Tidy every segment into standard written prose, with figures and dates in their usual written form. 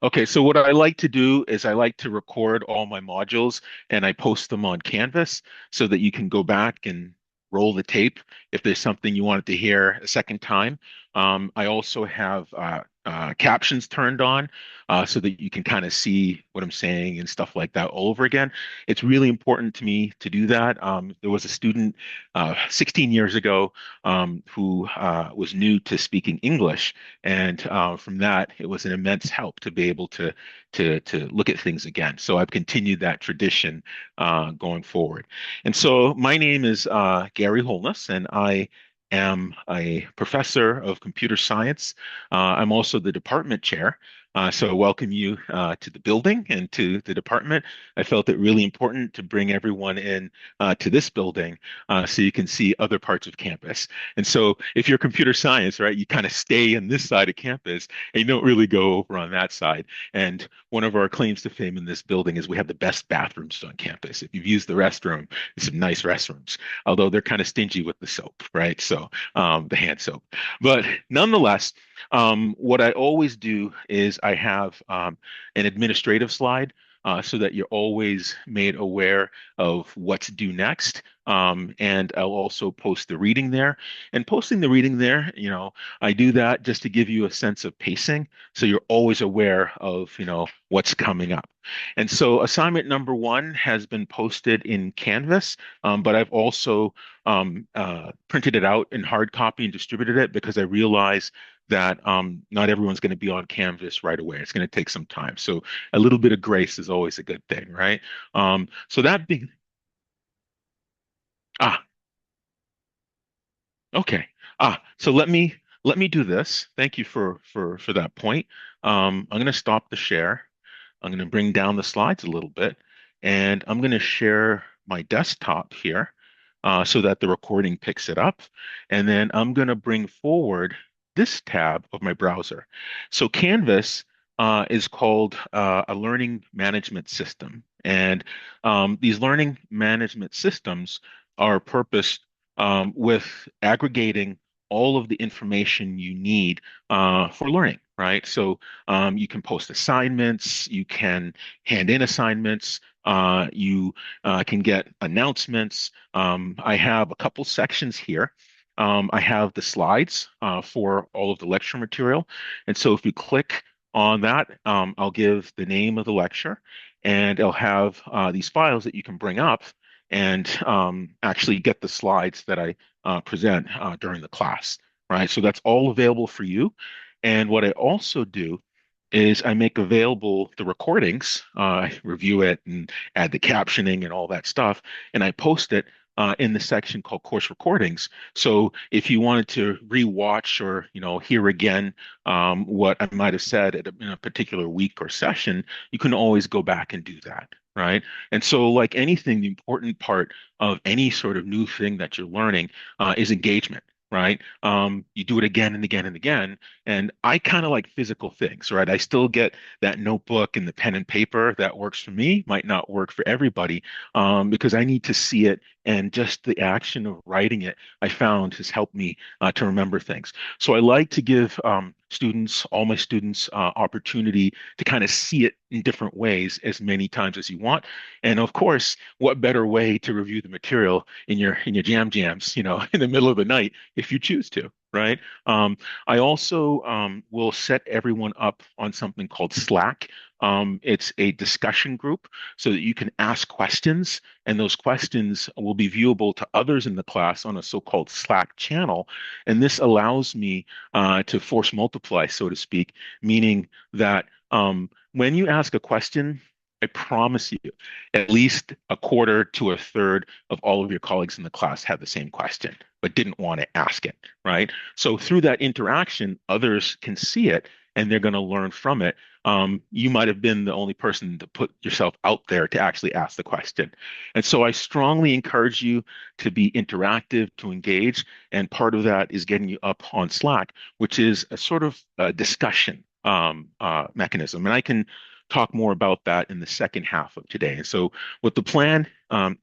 Okay, so what I like to do is I like to record all my modules and I post them on Canvas so that you can go back and roll the tape if there's something you wanted to hear a second time. I also have captions turned on so that you can kind of see what I'm saying and stuff like that all over again. It's really important to me to do that. There was a student 16 years ago who was new to speaking English. And from that, it was an immense help to be able to look at things again. So I've continued that tradition going forward. And so my name is Gary Holness, and I am a professor of computer science. I'm also the department chair. So I welcome you to the building and to the department. I felt it really important to bring everyone in to this building so you can see other parts of campus. And so if you're computer science, right, you kind of stay in this side of campus and you don't really go over on that side. And one of our claims to fame in this building is we have the best bathrooms on campus. If you've used the restroom, it's some nice restrooms, although they're kind of stingy with the soap, right? So the hand soap. But nonetheless, what I always do is I have an administrative slide so that you're always made aware of what's due next. And I'll also post the reading there. And posting the reading there, I do that just to give you a sense of pacing. So you're always aware of, what's coming up. And so assignment number one has been posted in Canvas, but I've also printed it out in hard copy and distributed it because I realize that not everyone's going to be on Canvas right away. It's going to take some time. So a little bit of grace is always a good thing, right? So that being, ah, okay. So let me do this. Thank you for that point. I'm going to stop the share. I'm going to bring down the slides a little bit, and I'm going to share my desktop here so that the recording picks it up. And then I'm going to bring forward this tab of my browser. So Canvas is called a learning management system. And these learning management systems are purposed with aggregating all of the information you need for learning, right? So you can post assignments, you can hand in assignments, you can get announcements. I have a couple sections here. I have the slides for all of the lecture material. And so if you click on that, I'll give the name of the lecture and I'll have these files that you can bring up and actually get the slides that I present during the class, right? So that's all available for you. And what I also do is I make available the recordings, I review it and add the captioning and all that stuff, and I post it in the section called course recordings. So if you wanted to rewatch or hear again what I might have said in a particular week or session, you can always go back and do that, right? And so, like anything, the important part of any sort of new thing that you're learning is engagement. Right? You do it again and again and again. And I kind of like physical things, right? I still get that notebook and the pen and paper that works for me, might not work for everybody, because I need to see it. And just the action of writing it, I found has helped me to remember things. So I like to give students, all my students, opportunity to kind of see it in different ways as many times as you want. And of course, what better way to review the material in your jam jams, in the middle of the night if you choose to, right? I also will set everyone up on something called Slack. It's a discussion group so that you can ask questions, and those questions will be viewable to others in the class on a so-called Slack channel. And this allows me to force multiply, so to speak, meaning that when you ask a question, I promise you, at least a quarter to a third of all of your colleagues in the class have the same question, but didn't want to ask it, right? So through that interaction, others can see it and they're going to learn from it. You might have been the only person to put yourself out there to actually ask the question. And so I strongly encourage you to be interactive, to engage. And part of that is getting you up on Slack, which is a sort of discussion mechanism. And I can talk more about that in the second half of today. And so what the plan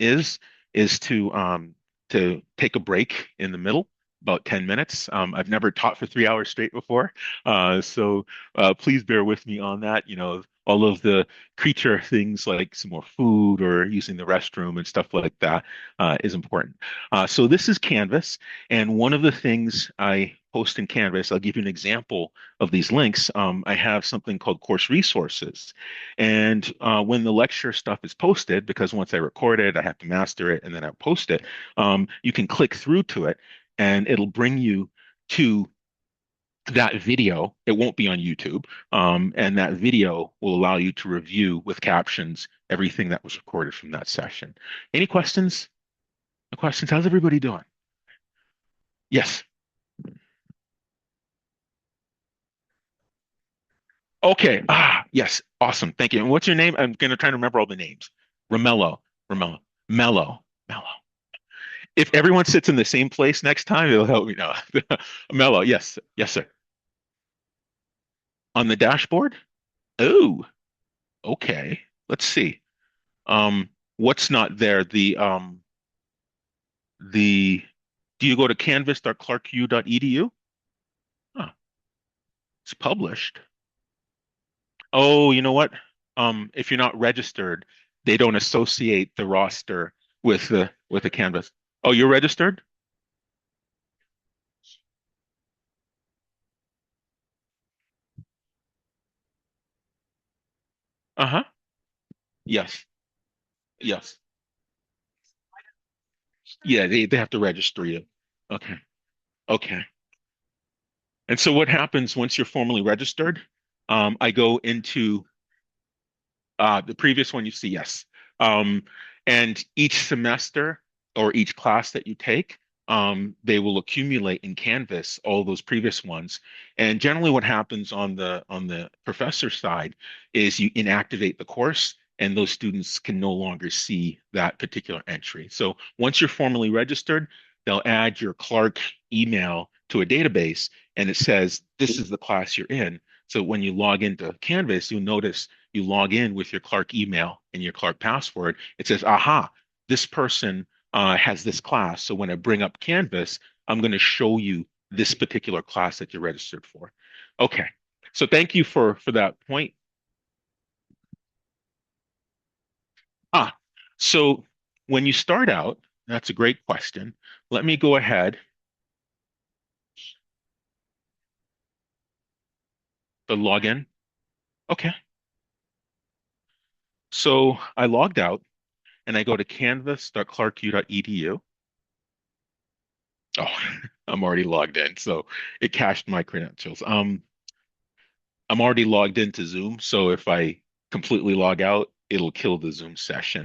is to take a break in the middle about 10 minutes. I've never taught for 3 hours straight before. So please bear with me on that. All of the creature things like some more food or using the restroom and stuff like that is important. So this is Canvas. And one of the things I post in Canvas, I'll give you an example of these links. I have something called course resources. And when the lecture stuff is posted, because once I record it, I have to master it and then I post it, you can click through to it and it'll bring you to that video. It won't be on YouTube. And that video will allow you to review with captions everything that was recorded from that session. Any questions? No questions? How's everybody doing? Yes. Okay. Yes. Awesome. Thank you. And what's your name? I'm gonna try to remember all the names. Romello. Romello. Mello. Mello. If everyone sits in the same place next time, it'll help me know. Mello. Yes. Yes, sir. On the dashboard? Oh, okay. Let's see. What's not there? The do you go to canvas.clarku.edu? Huh, it's published. Oh, you know what? If you're not registered, they don't associate the roster with the Canvas. Oh, you're registered? Uh-huh. Yes. Yes. Yeah, they have to register you. Okay. Okay. And so what happens once you're formally registered? I go into the previous one you see, yes. And each semester or each class that you take, they will accumulate in Canvas all those previous ones. And generally, what happens on the professor side is you inactivate the course, and those students can no longer see that particular entry. So once you're formally registered, they'll add your Clark email to a database, and it says this is the class you're in. So when you log into Canvas, you'll notice you log in with your Clark email and your Clark password, it says, aha, this person has this class. So when I bring up Canvas, I'm going to show you this particular class that you're registered for. Okay. So thank you for that point. Ah, so when you start out, that's a great question. Let me go ahead, the login. Okay. So I logged out and I go to canvas.clarku.edu. Oh, I'm already logged in, so it cached my credentials. I'm already logged into Zoom, so if I completely log out, it'll kill the Zoom session.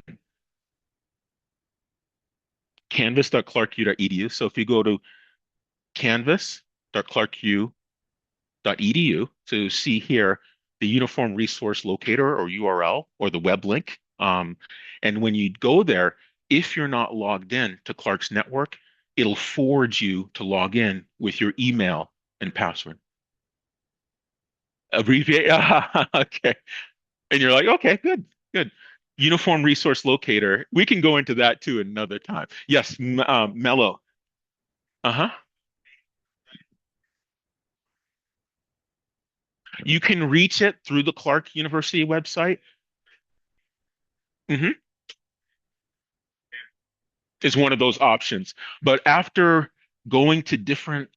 Canvas.clarku.edu. So if you go to canvas.clarku.edu to see here the Uniform Resource Locator or URL or the web link. And when you go there, if you're not logged in to Clark's network, it'll forward you to log in with your email and password. Abbreviate. Okay. And you're like, okay, good, good. Uniform Resource Locator. We can go into that too another time. Yes, Mello. Uh-huh. You can reach it through the Clark University website. Hmm. Is one of those options. But after going to different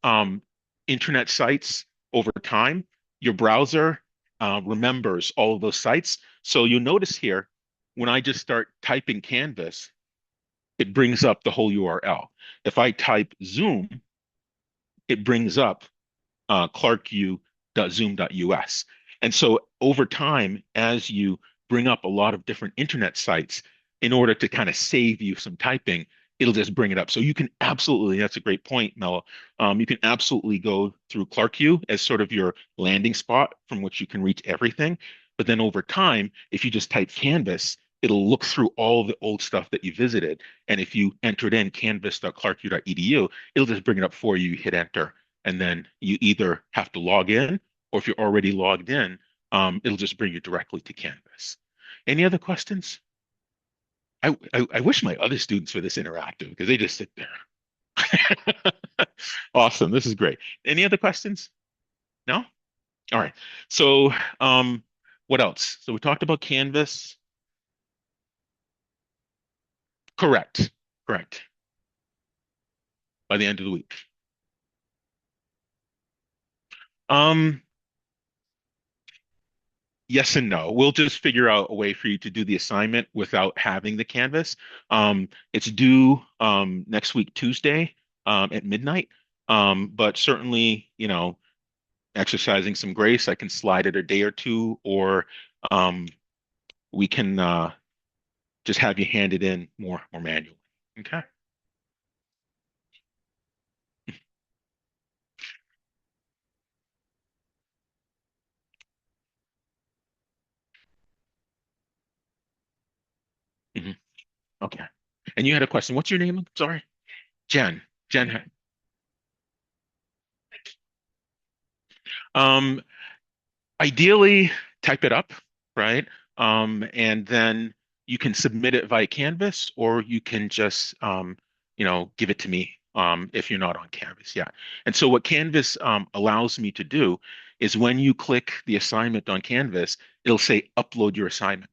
internet sites over time, your browser remembers all of those sites. So you'll notice here, when I just start typing Canvas, it brings up the whole URL. If I type Zoom, it brings up clarku.zoom.us. And so over time, as you bring up a lot of different internet sites, in order to kind of save you some typing, it'll just bring it up. So you can absolutely, that's a great point, Mel. You can absolutely go through Clarku as sort of your landing spot from which you can reach everything. But then over time, if you just type Canvas, it'll look through all the old stuff that you visited. And if you entered in canvas.clarku.edu, it'll just bring it up for you, you hit enter, and then you either have to log in, or if you're already logged in, it'll just bring you directly to Canvas. Any other questions? I wish my other students were this interactive because they just sit there. Awesome. This is great. Any other questions? No? All right. So, what else? So we talked about Canvas. Correct. Correct. By the end of the week. Um, yes and no. We'll just figure out a way for you to do the assignment without having the Canvas. It's due next week, Tuesday, at midnight. But certainly, exercising some grace, I can slide it a day or two, or um, we can just have you hand it in more manually. Okay. hmm Okay. And you had a question. What's your name? I'm sorry. Jen. Jen. Um, Ideally, type it up, right? And then you can submit it via Canvas, or you can just, give it to me if you're not on Canvas. Yeah. And so what Canvas allows me to do is when you click the assignment on Canvas, it'll say upload your assignment.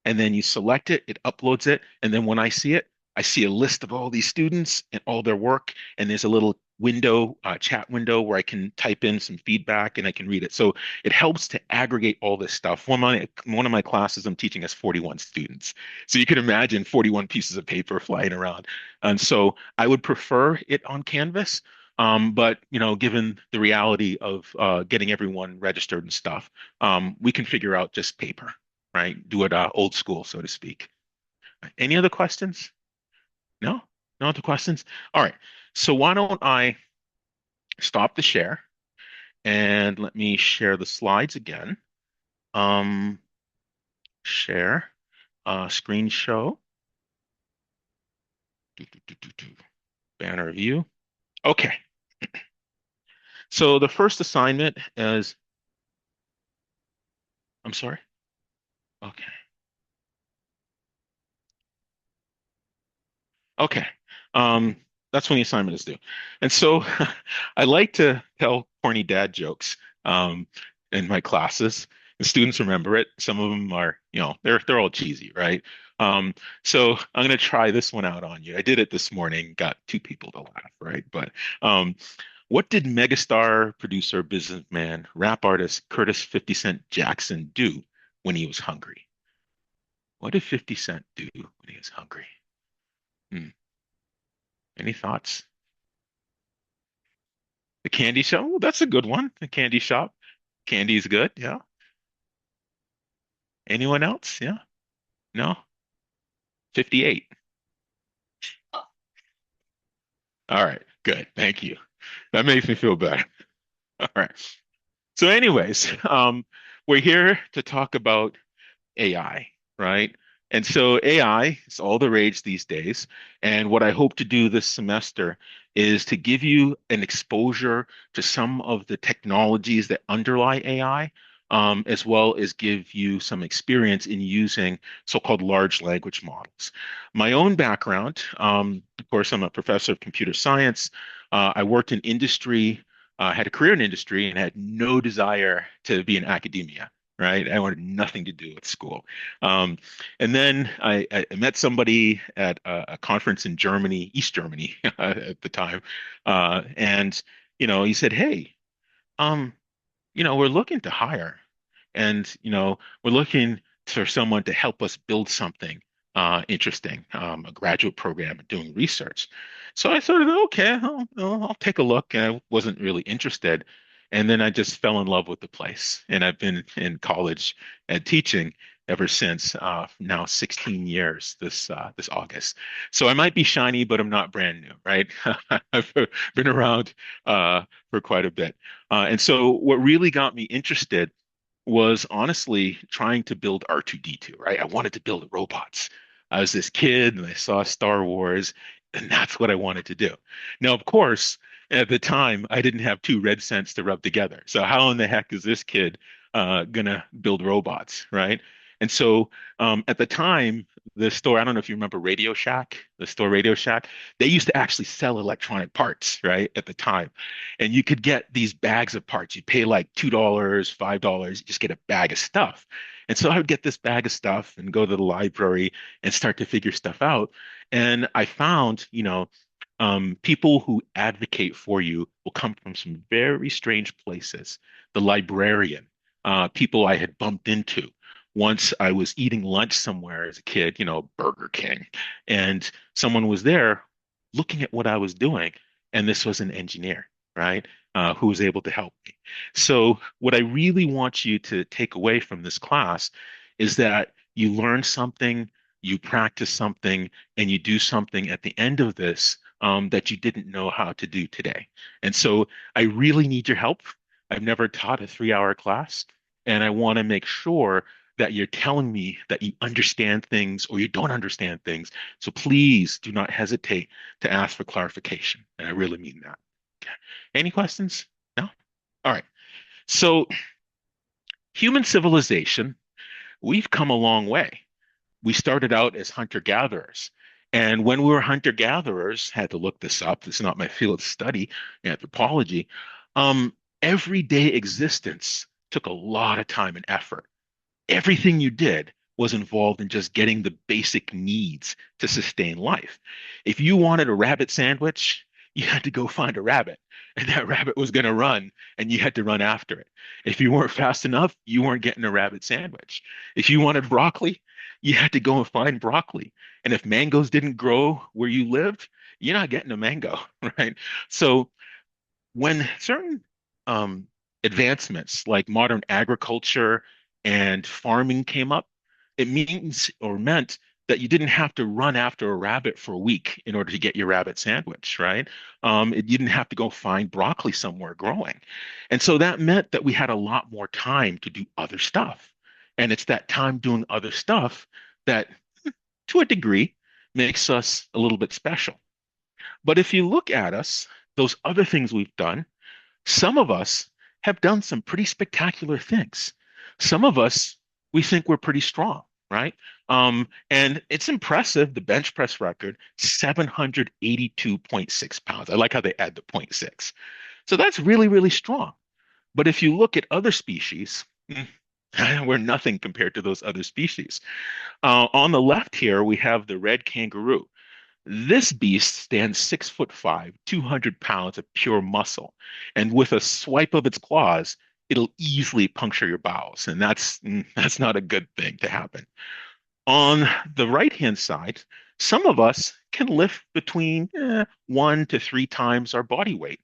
And then you select it, it uploads it. And then when I see it, I see a list of all these students and all their work. And there's a little window, chat window where I can type in some feedback and I can read it. So it helps to aggregate all this stuff. One of my classes I'm teaching has 41 students. So you can imagine 41 pieces of paper flying around. And so I would prefer it on Canvas. But given the reality of getting everyone registered and stuff, we can figure out just paper, right? Do it old school, so to speak. Any other questions? No? No other questions? All right. So why don't I stop the share and let me share the slides again. Um, Share, screen show, do, do, do, do, do. Banner view. Okay. So the first assignment is, I'm sorry. Okay. Okay. Um, that's when the assignment is due. And so I like to tell corny dad jokes in my classes. The students remember it. Some of them are, they're all cheesy, right? Um, so I'm going to try this one out on you. I did it this morning, got two people to laugh, right? But um, what did megastar producer, businessman, rap artist Curtis 50 Cent Jackson do when he was hungry? What did 50 Cent do when he was hungry? Hmm. Any thoughts? The candy shop. Oh, that's a good one. The candy shop. Candy is good. Yeah. Anyone else? Yeah. No. 58. All right. Good. Thank you. That makes me feel better. All right. So, anyways, we're here to talk about AI, right? And so AI is all the rage these days. And what I hope to do this semester is to give you an exposure to some of the technologies that underlie AI, as well as give you some experience in using so-called large language models. My own background, of course, I'm a professor of computer science. I worked in industry, had a career in industry, and had no desire to be in academia, right? I wanted nothing to do with school. Um, and then I met somebody at a conference in Germany, East Germany at the time. And, he said, hey, um, we're looking to hire and, we're looking for someone to help us build something interesting, a graduate program and doing research. So I sort of, okay, I'll take a look. And I wasn't really interested. And then I just fell in love with the place. And I've been in college and teaching ever since, now 16 years this August. So I might be shiny, but I'm not brand new, right? I've been around for quite a bit. And so what really got me interested was honestly trying to build R2D2, right? I wanted to build robots. I was this kid and I saw Star Wars, and that's what I wanted to do. Now, of course, at the time, I didn't have two red cents to rub together. So how in the heck is this kid gonna build robots, right? And so at the time, the store, I don't know if you remember Radio Shack, the store Radio Shack, they used to actually sell electronic parts, right, at the time. And you could get these bags of parts. You'd pay like $2, $5, you just get a bag of stuff. And so I would get this bag of stuff and go to the library and start to figure stuff out. And I found, people who advocate for you will come from some very strange places. The librarian, people I had bumped into. Once I was eating lunch somewhere as a kid, Burger King, and someone was there looking at what I was doing, and this was an engineer, right, who was able to help me. So, what I really want you to take away from this class is that you learn something, you practice something, and you do something at the end of this that you didn't know how to do today. And so I really need your help. I've never taught a 3-hour class, and I want to make sure that you're telling me that you understand things or you don't understand things. So please do not hesitate to ask for clarification. And I really mean that. Okay. Any questions? No? All right. So human civilization, we've come a long way. We started out as hunter-gatherers. And when we were hunter-gatherers, had to look this up, this is not my field of study, anthropology, everyday existence took a lot of time and effort. Everything you did was involved in just getting the basic needs to sustain life. If you wanted a rabbit sandwich, you had to go find a rabbit, and that rabbit was going to run, and you had to run after it. If you weren't fast enough, you weren't getting a rabbit sandwich. If you wanted broccoli, you had to go and find broccoli. And if mangoes didn't grow where you lived, you're not getting a mango, right? So when certain um, advancements like modern agriculture and farming came up, it means or meant that you didn't have to run after a rabbit for a week in order to get your rabbit sandwich, right? You didn't have to go find broccoli somewhere growing. And so that meant that we had a lot more time to do other stuff. And it's that time doing other stuff that, to a degree, makes us a little bit special. But if you look at us, those other things we've done, some of us have done some pretty spectacular things. Some of us, we think we're pretty strong, right? And it's impressive, the bench press record, 782.6 pounds. I like how they add the point 0.6. So that's really, really strong. But if you look at other species, we're nothing compared to those other species. On the left here, we have the red kangaroo. This beast stands 6'5", 200 pounds of pure muscle. And with a swipe of its claws, it'll easily puncture your bowels. And that's not a good thing to happen. On the right-hand side, some of us can lift between 1 to 3 times our body weight.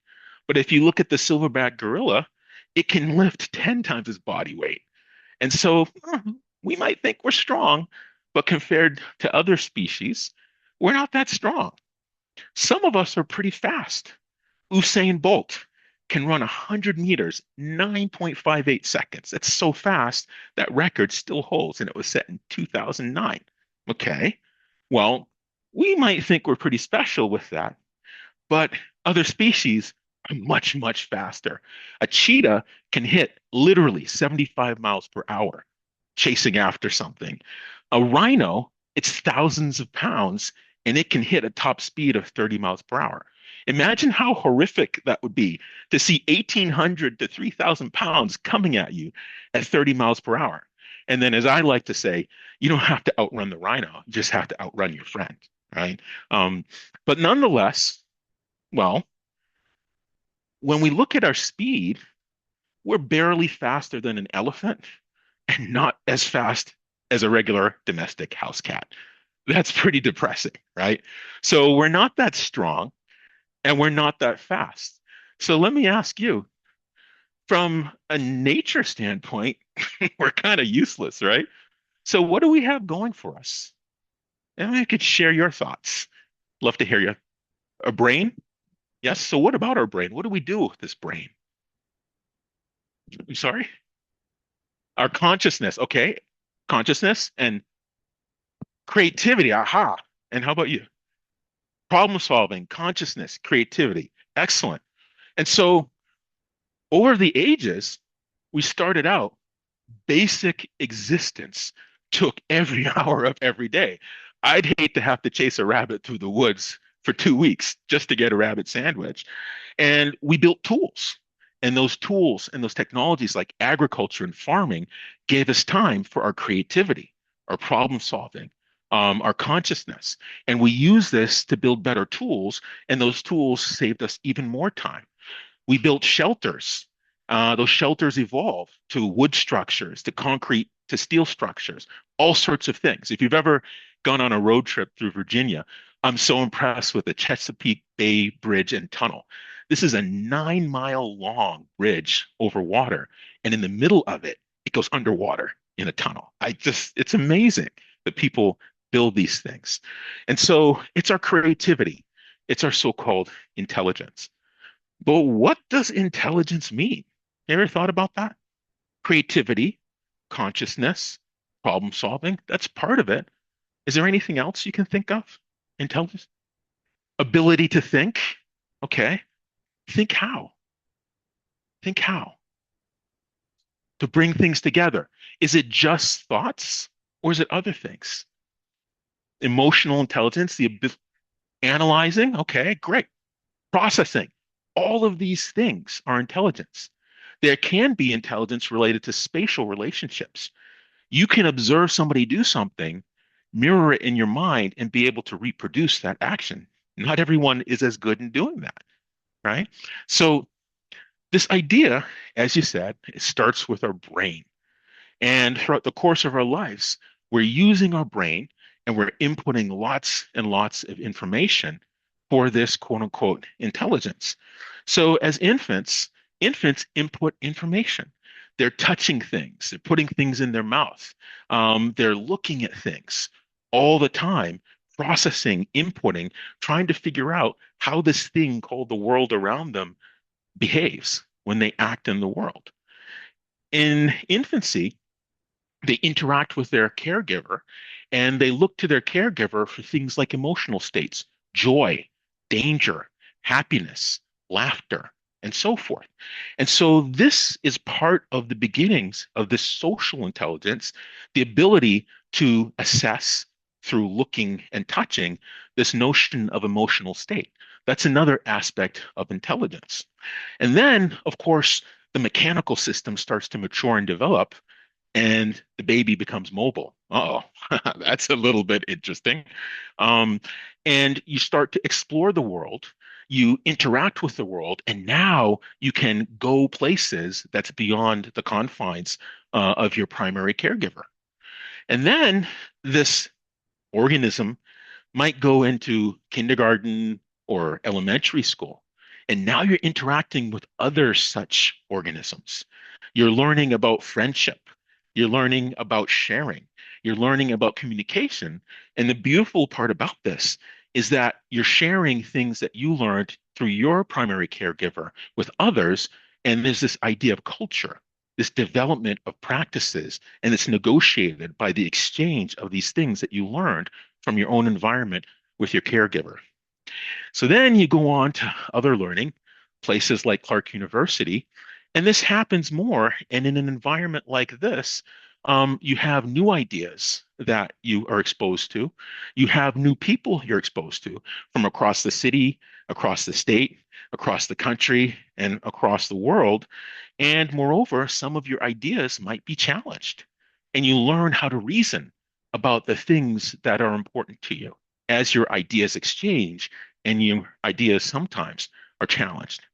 But if you look at the silverback gorilla, it can lift 10 times its body weight. And so we might think we're strong, but compared to other species, we're not that strong. Some of us are pretty fast. Usain Bolt can run 100 meters, 9.58 seconds. That's so fast that record still holds, and it was set in 2009. Okay, well, we might think we're pretty special with that, but other species are much, much faster. A cheetah can hit literally 75 miles per hour chasing after something. A rhino, it's thousands of pounds and it can hit a top speed of 30 miles per hour. Imagine how horrific that would be to see 1,800 to 3,000 pounds coming at you at 30 miles per hour. And then, as I like to say, you don't have to outrun the rhino, you just have to outrun your friend, right? Um, but nonetheless, well, when we look at our speed, we're barely faster than an elephant and not as fast as a regular domestic house cat. That's pretty depressing, right? So we're not that strong and we're not that fast. So let me ask you, from a nature standpoint, we're kind of useless, right? So what do we have going for us? And I could share your thoughts. Love to hear you. A brain? Yes. So what about our brain? What do we do with this brain? I'm sorry? Our consciousness. Okay. Consciousness and creativity. Aha. And how about you? Problem solving, consciousness, creativity. Excellent. And so over the ages, we started out basic existence. took every hour of every day. I'd hate to have to chase a rabbit through the woods for 2 weeks just to get a rabbit sandwich. And we built tools. And those tools and those technologies like agriculture and farming gave us time for our creativity, our problem solving, our consciousness. And we use this to build better tools. And those tools saved us even more time. We built shelters. Those shelters evolved to wood structures, to concrete, to steel structures, all sorts of things. If you've ever gone on a road trip through Virginia, I'm so impressed with the Chesapeake Bay Bridge and Tunnel. This is a 9 mile long bridge over water, and in the middle of it, it goes underwater in a tunnel. It's amazing that people build these things. And so it's our creativity, it's our so-called intelligence. But what does intelligence mean? You ever thought about that? Creativity, consciousness, problem solving, that's part of it. Is there anything else you can think of? Intelligence? Ability to think? Okay. Think how? Think how? To bring things together. Is it just thoughts or is it other things? Emotional intelligence, analyzing? Okay, great. Processing. All of these things are intelligence. There can be intelligence related to spatial relationships. You can observe somebody do something, mirror it in your mind, and be able to reproduce that action. Not everyone is as good in doing that, right? So, this idea, as you said, it starts with our brain. And throughout the course of our lives, we're using our brain and we're inputting lots and lots of information for this quote unquote intelligence. So as infants input information. They're touching things, they're putting things in their mouth, they're looking at things all the time, processing, inputting, trying to figure out how this thing called the world around them behaves when they act in the world. In infancy, they interact with their caregiver and they look to their caregiver for things like emotional states, joy, danger, happiness, laughter, and so forth. And so this is part of the beginnings of this social intelligence, the ability to assess through looking and touching this notion of emotional state. That's another aspect of intelligence. And then, of course, the mechanical system starts to mature and develop and the baby becomes mobile. Oh, that's a little bit interesting. Um, and you start to explore the world, you interact with the world, and now you can go places that's beyond the confines of your primary caregiver. And then this organism might go into kindergarten or elementary school. And now you're interacting with other such organisms. You're learning about friendship. You're learning about sharing. You're learning about communication. And the beautiful part about this is that you're sharing things that you learned through your primary caregiver with others. And there's this idea of culture, this development of practices, and it's negotiated by the exchange of these things that you learned from your own environment with your caregiver. So then you go on to other learning, places like Clark University, and this happens more. And in an environment like this, you have new ideas that you are exposed to. You have new people you're exposed to from across the city, across the state, across the country, and across the world. And moreover, some of your ideas might be challenged. And you learn how to reason about the things that are important to you as your ideas exchange and your ideas sometimes are challenged.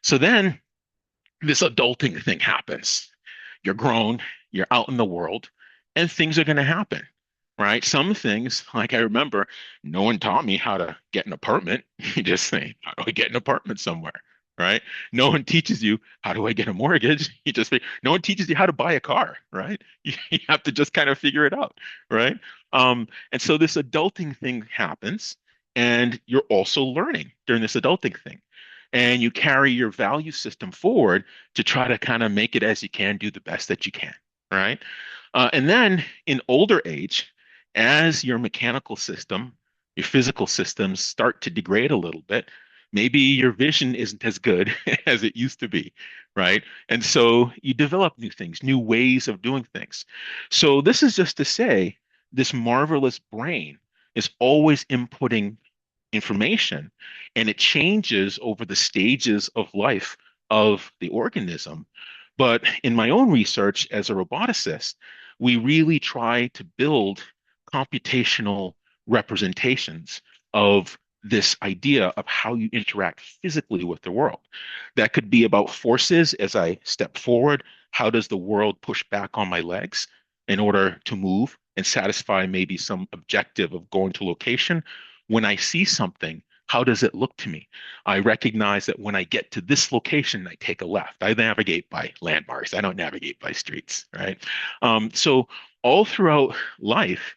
So then this adulting thing happens. You're grown, you're out in the world, and things are going to happen, right? Some things, like I remember, no one taught me how to get an apartment. You just say, how do I get an apartment somewhere, right? No one teaches you, how do I get a mortgage? You just say, no one teaches you how to buy a car, right? You have to just kind of figure it out, right? And so this adulting thing happens, and you're also learning during this adulting thing. And you carry your value system forward to try to kind of make it as you can, do the best that you can, right? And then in older age, as your mechanical system, your physical systems start to degrade a little bit, Maybe your vision isn't as good as it used to be, right? And so you develop new things, new ways of doing things. So this is just to say this marvelous brain is always inputting information and it changes over the stages of life of the organism. But in my own research as a roboticist, we really try to build computational representations of this idea of how you interact physically with the world. That could be about forces as I step forward. How does the world push back on my legs in order to move and satisfy maybe some objective of going to location? When I see something, how does it look to me? I recognize that when I get to this location, I take a left. I navigate by landmarks. I don't navigate by streets, right? So all throughout life,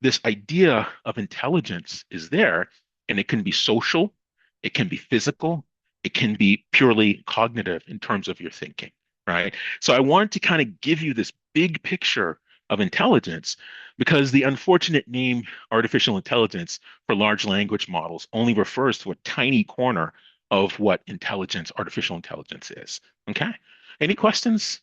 this idea of intelligence is there, and it can be social, it can be physical, it can be purely cognitive in terms of your thinking, right? So I wanted to kind of give you this big picture of intelligence because the unfortunate name artificial intelligence for large language models only refers to a tiny corner of what artificial intelligence is. Okay. Any questions?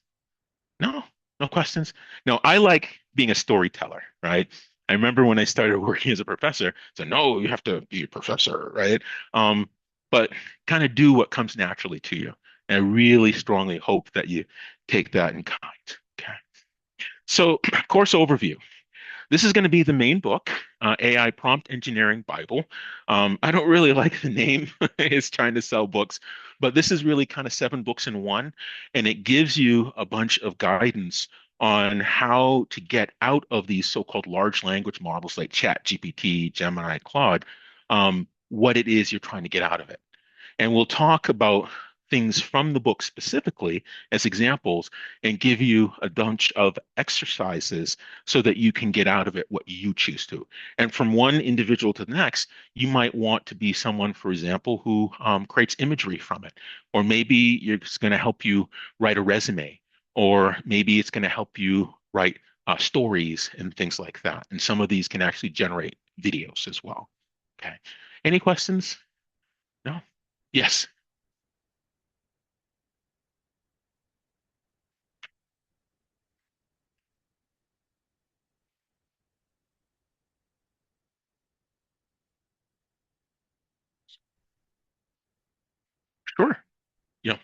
No, no questions. No, I like being a storyteller, right? I remember when I started working as a professor, so no, you have to be a professor, right? Um, but kind of do what comes naturally to you. And I really strongly hope that you take that in kind. Okay. So, course overview. This is going to be the main book, AI Prompt Engineering Bible. I don't really like the name. It's trying to sell books, but this is really kind of seven books in one, and it gives you a bunch of guidance on how to get out of these so-called large language models like ChatGPT, Gemini, Claude, what it is you're trying to get out of it. And we'll talk about things from the book specifically as examples and give you a bunch of exercises so that you can get out of it what you choose to. And from one individual to the next, you might want to be someone, for example, who creates imagery from it. Or maybe it's going to help you write a resume, or maybe it's going to help you write stories and things like that. And some of these can actually generate videos as well. Okay. Any questions? No? Yes. Sure. Yeah.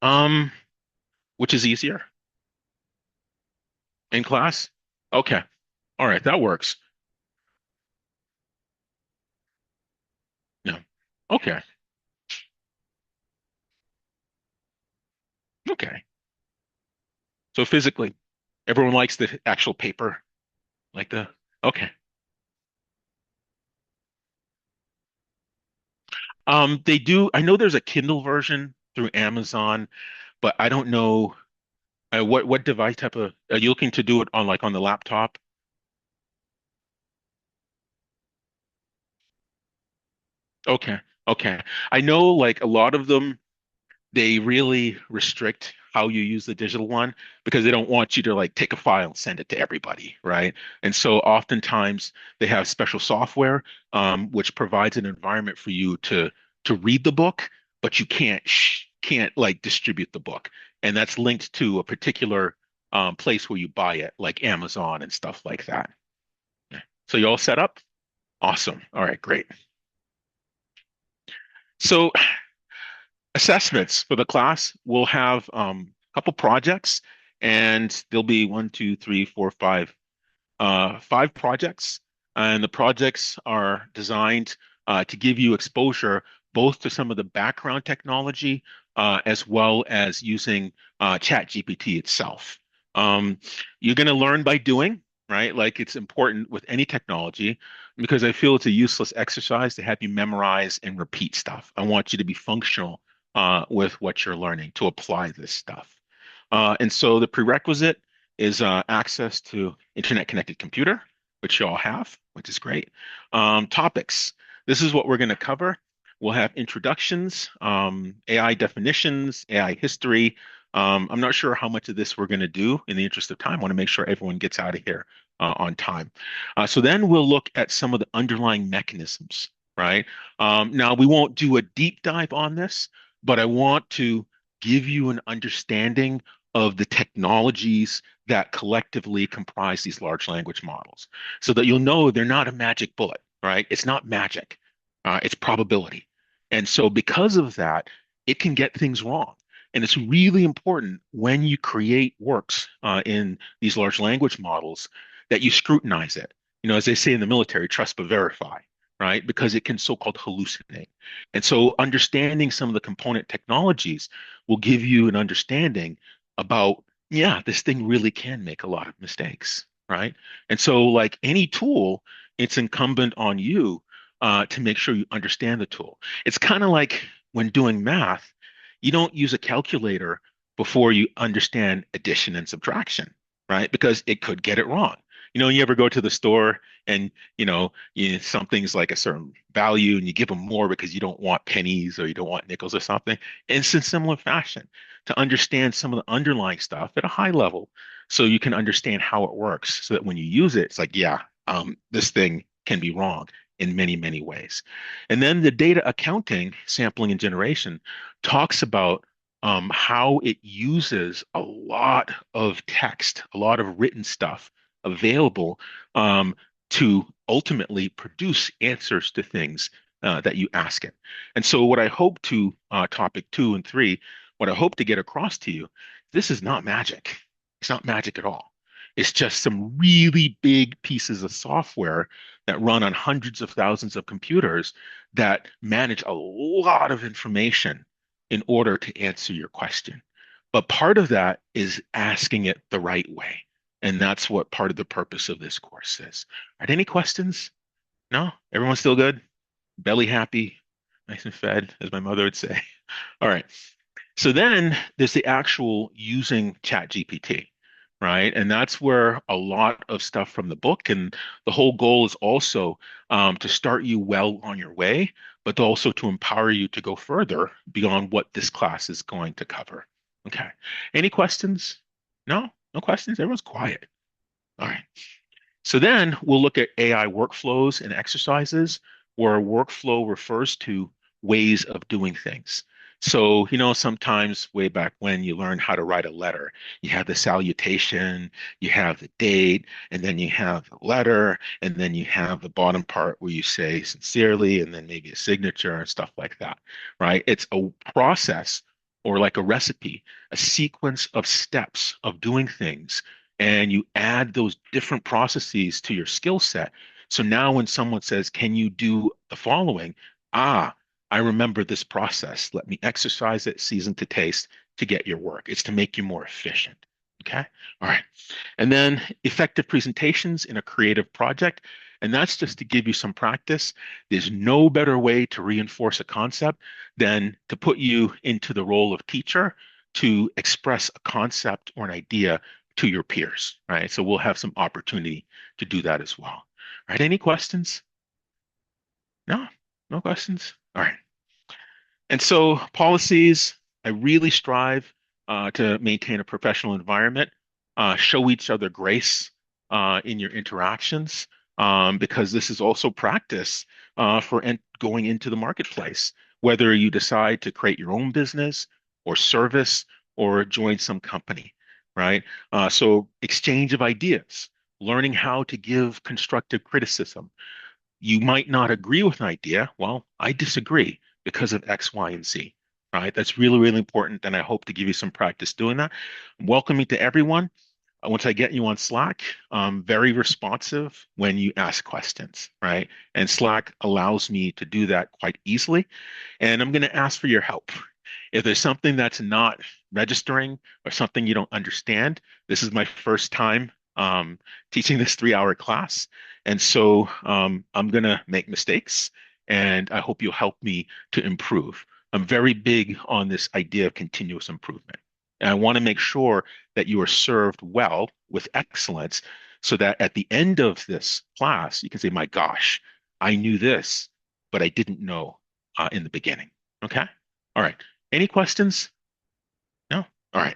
Um, which is easier in class? Okay. All right, that works. Yeah. Okay. Okay. So physically, everyone likes the actual paper, like the okay. They do. I know there's a Kindle version through Amazon, but I don't know what device type of are you looking to do it on like on the laptop? Okay. Okay. I know like a lot of them they really restrict how you use the digital one because they don't want you to like take a file and send it to everybody, right? And so oftentimes they have special software which provides an environment for you to read the book, but you can't like distribute the book, and that's linked to a particular place where you buy it, like Amazon and stuff like that. Yeah. So you all set up? Awesome. All right, great. So assessments for the class. We'll have a couple projects, and there'll be one, two, three, four, five projects, and the projects are designed to give you exposure both to some of the background technology as well as using ChatGPT itself. Um, you're going to learn by doing, right? Like it's important with any technology because I feel it's a useless exercise to have you memorize and repeat stuff. I want you to be functional with what you're learning to apply this stuff. And so the prerequisite is access to internet connected computer, which you all have, which is great. Topics. This is what we're going to cover. We'll have introductions, AI definitions, AI history. I'm not sure how much of this we're going to do in the interest of time. I want to make sure everyone gets out of here on time. So then we'll look at some of the underlying mechanisms right? Now, we won't do a deep dive on this, but I want to give you an understanding of the technologies that collectively comprise these large language models so that you'll know they're not a magic bullet, right? It's not magic, it's probability. And so, because of that, it can get things wrong. And it's really important when you create works in these large language models that you scrutinize it. You know, as they say in the military, trust but verify, right? Because it can so-called hallucinate. And so understanding some of the component technologies will give you an understanding about, yeah, this thing really can make a lot of mistakes, right? And so, like any tool, it's incumbent on you to make sure you understand the tool. It's kind of like when doing math, you don't use a calculator before you understand addition and subtraction, right? Because it could get it wrong. You know, you ever go to the store and something's like a certain value and you give them more because you don't want pennies or you don't want nickels or something. And it's in similar fashion to understand some of the underlying stuff at a high level so you can understand how it works so that when you use it, it's like, yeah, this thing can be wrong in many, many ways. And then the data accounting, sampling and generation talks about how it uses a lot of text, a lot of written stuff available to ultimately produce answers to things that you ask it. And so, what I hope to topic 2 and 3, what I hope to get across to you, this is not magic. It's not magic at all. It's just some really big pieces of software that run on hundreds of thousands of computers that manage a lot of information in order to answer your question. But part of that is asking it the right way. And that's what part of the purpose of this course is. Are there any questions? No? Everyone's still good? Belly happy, nice and fed, as my mother would say. All right. So then there's the actual using ChatGPT, right? And that's where a lot of stuff from the book and the whole goal is also to start you well on your way, but also to empower you to go further beyond what this class is going to cover. Okay. Any questions? No? No questions? Everyone's quiet. All right. So then we'll look at AI workflows and exercises, where a workflow refers to ways of doing things. So, sometimes way back when you learned how to write a letter, you have the salutation, you have the date, and then you have the letter, and then you have the bottom part where you say sincerely, and then maybe a signature and stuff like that, right? It's a process or like a recipe, a sequence of steps of doing things and you add those different processes to your skill set. So now when someone says, can you do the following? Ah, I remember this process. Let me exercise it, season to taste to get your work. It's to make you more efficient. Okay. All right. And then effective presentations in a creative project. And that's just to give you some practice. There's no better way to reinforce a concept than to put you into the role of teacher to express a concept or an idea to your peers, right? So we'll have some opportunity to do that as well. All right, any questions? No? No questions? All right. And so policies, I really strive to maintain a professional environment, show each other grace in your interactions, because this is also practice for going into the marketplace, whether you decide to create your own business or service or join some company, right? So exchange of ideas, learning how to give constructive criticism, you might not agree with an idea. Well, I disagree because of X, Y, and Z. Right? That's really, really important. And I hope to give you some practice doing that. Welcoming to everyone. Once I get you on Slack, very responsive when you ask questions, right? And Slack allows me to do that quite easily. And I'm going to ask for your help. If there's something that's not registering or something you don't understand, this is my first time teaching this 3-hour class. And so I'm going to make mistakes, and I hope you'll help me to improve. I'm very big on this idea of continuous improvement. And I want to make sure that you are served well with excellence so that at the end of this class, you can say, my gosh, I knew this, but I didn't know in the beginning. Okay? All right. Any questions? No? All right.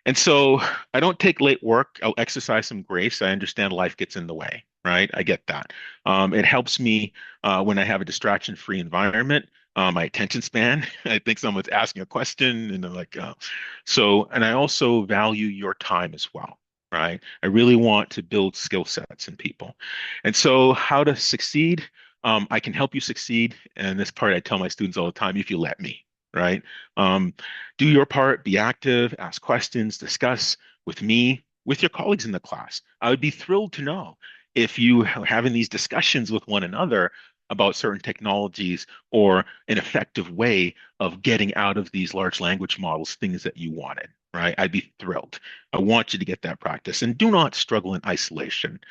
And so I don't take late work. I'll exercise some grace. I understand life gets in the way. right? I get that. It helps me when I have a distraction-free environment. My attention span. I think someone's asking a question, and they're like, and I also value your time as well, right? I really want to build skill sets in people, and so how to succeed? I can help you succeed, and this part I tell my students all the time: if you let me, right? Um, do your part, be active, ask questions, discuss with me, with your colleagues in the class. I would be thrilled to know if you are having these discussions with one another about certain technologies or an effective way of getting out of these large language models things that you wanted, right? I'd be thrilled. I want you to get that practice and do not struggle in isolation.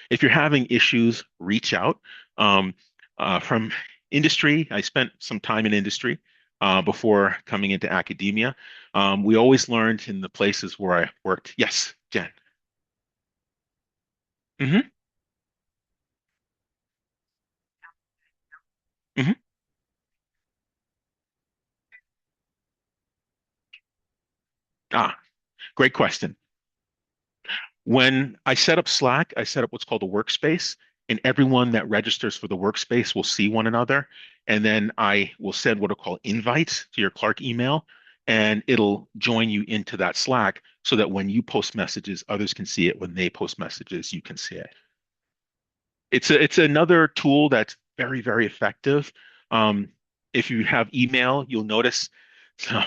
If you're having issues, reach out. Um, from industry, I spent some time in industry before coming into academia. We always learned in the places where I worked. Yes, Jen. Hmm. Hmm. Ah, great question. When I set up Slack, I set up what's called a workspace, and everyone that registers for the workspace will see one another. And then I will send what are called invites to your Clark email, and it'll join you into that Slack so that when you post messages, others can see it. When they post messages, you can see it. It's another tool that's very, very effective. Um, if you have email, you'll notice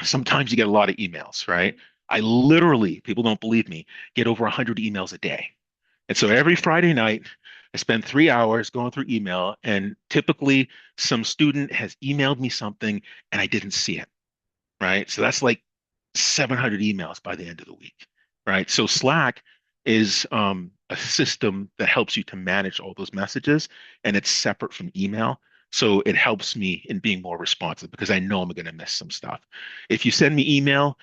sometimes you get a lot of emails, right? I literally, people don't believe me, get over 100 emails a day. And so every Friday night, I spend 3 hours going through email, and typically some student has emailed me something and I didn't see it, right? So that's like 700 emails by the end of the week, right? So Slack is a system that helps you to manage all those messages, and it's separate from email. So it helps me in being more responsive because I know I'm going to miss some stuff. If you send me email,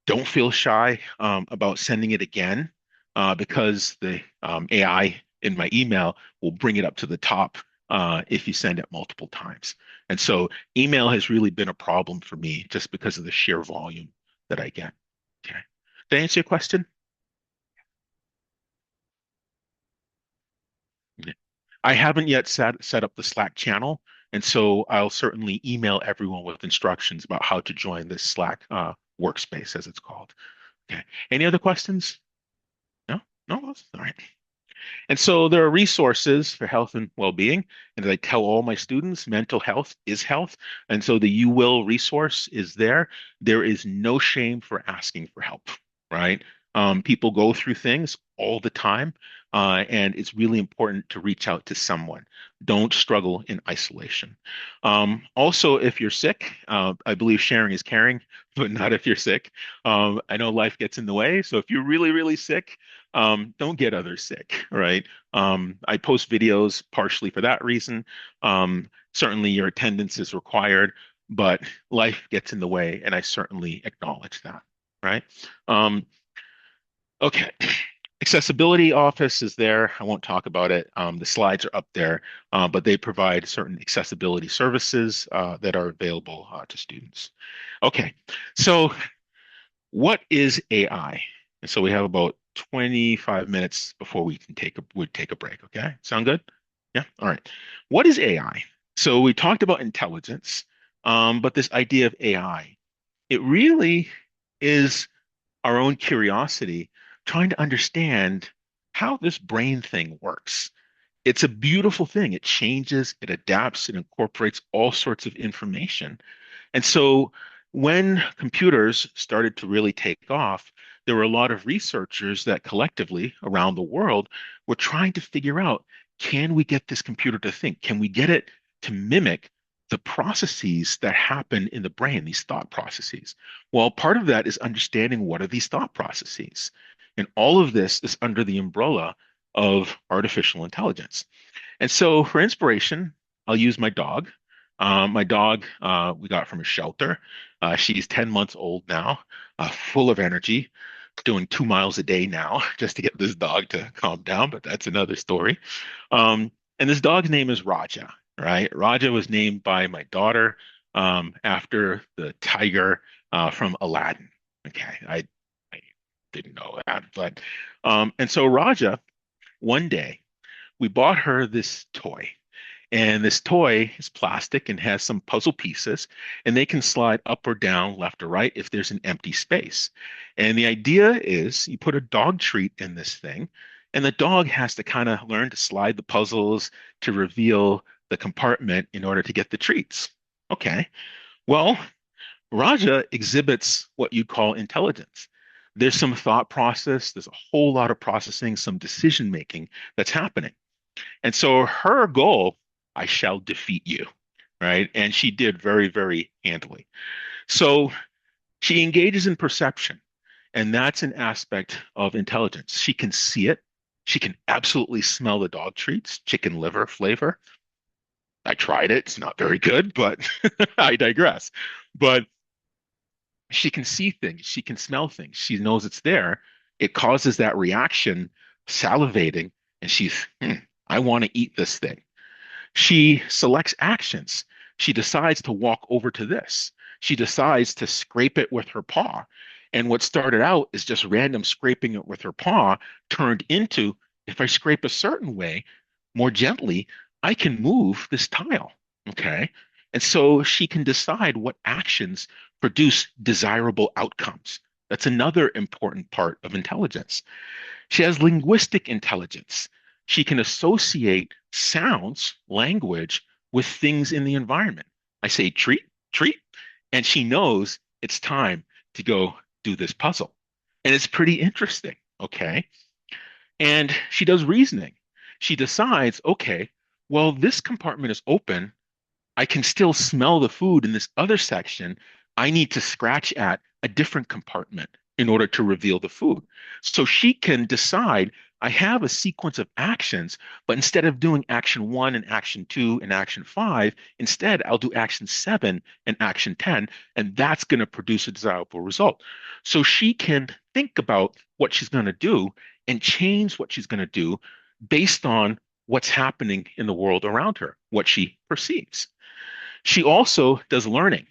don't feel shy about sending it again because the AI in my email will bring it up to the top if you send it multiple times. And so email has really been a problem for me just because of the sheer volume that I get. Okay. Did I answer your question? Yeah. I haven't yet set up the Slack channel, and so I'll certainly email everyone with instructions about how to join this Slack workspace, as it's called. Okay. Any other questions? No? No? All right. And so there are resources for health and well-being. And as I tell all my students, mental health is health. And so the You Will resource is there. There is no shame for asking for help, right? People go through things all the time, and it's really important to reach out to someone. Don't struggle in isolation. Also, if you're sick, I believe sharing is caring, but not if you're sick. I know life gets in the way. So if you're really, really sick, don't get others sick, right? I post videos partially for that reason. Certainly your attendance is required, but life gets in the way, and I certainly acknowledge that, right? Um, okay. Accessibility Office is there. I won't talk about it. The slides are up there, but they provide certain accessibility services that are available to students. Okay, so what is AI? And so we have about 25 minutes before would take a break. Okay. Sound good? Yeah. All right. What is AI? So we talked about intelligence, but this idea of AI, it really is our own curiosity trying to understand how this brain thing works. It's a beautiful thing. It changes, it adapts, it incorporates all sorts of information. And so when computers started to really take off, there were a lot of researchers that collectively around the world were trying to figure out, can we get this computer to think? Can we get it to mimic the processes that happen in the brain, these thought processes? Well, part of that is understanding what are these thought processes. And all of this is under the umbrella of artificial intelligence. And so for inspiration, I'll use my dog. My dog we got from a shelter. She's 10 months old now, full of energy, doing 2 miles a day now just to get this dog to calm down, but that's another story. And this dog's name is Raja, right? Raja was named by my daughter after the tiger from Aladdin. Okay, I didn't know that, but and so Raja one day we bought her this toy. And this toy is plastic and has some puzzle pieces, and they can slide up or down, left or right if there's an empty space. And the idea is you put a dog treat in this thing, and the dog has to kind of learn to slide the puzzles to reveal the compartment in order to get the treats. Okay. Well, Raja exhibits what you call intelligence. There's some thought process, there's a whole lot of processing, some decision making that's happening. And so her goal, I shall defeat you, right? And she did very, very handily. So she engages in perception, and that's an aspect of intelligence. She can see it. She can absolutely smell the dog treats, chicken liver flavor. I tried it. It's not very good, but I digress. But she can see things. She can smell things. She knows it's there. It causes that reaction, salivating, and she's, I want to eat this thing. She selects actions. She decides to walk over to this. She decides to scrape it with her paw. And what started out as just random scraping it with her paw turned into, if I scrape a certain way, more gently, I can move this tile. Okay. And so she can decide what actions produce desirable outcomes. That's another important part of intelligence. She has linguistic intelligence. She can associate sounds, language, with things in the environment. I say treat, treat, and she knows it's time to go do this puzzle. And it's pretty interesting, okay? And she does reasoning. She decides, okay, well, this compartment is open. I can still smell the food in this other section. I need to scratch at a different compartment in order to reveal the food. So she can decide I have a sequence of actions, but instead of doing action one and action two and action five, instead I'll do action seven and action 10, and that's going to produce a desirable result. So she can think about what she's going to do and change what she's going to do based on what's happening in the world around her, what she perceives. She also does learning.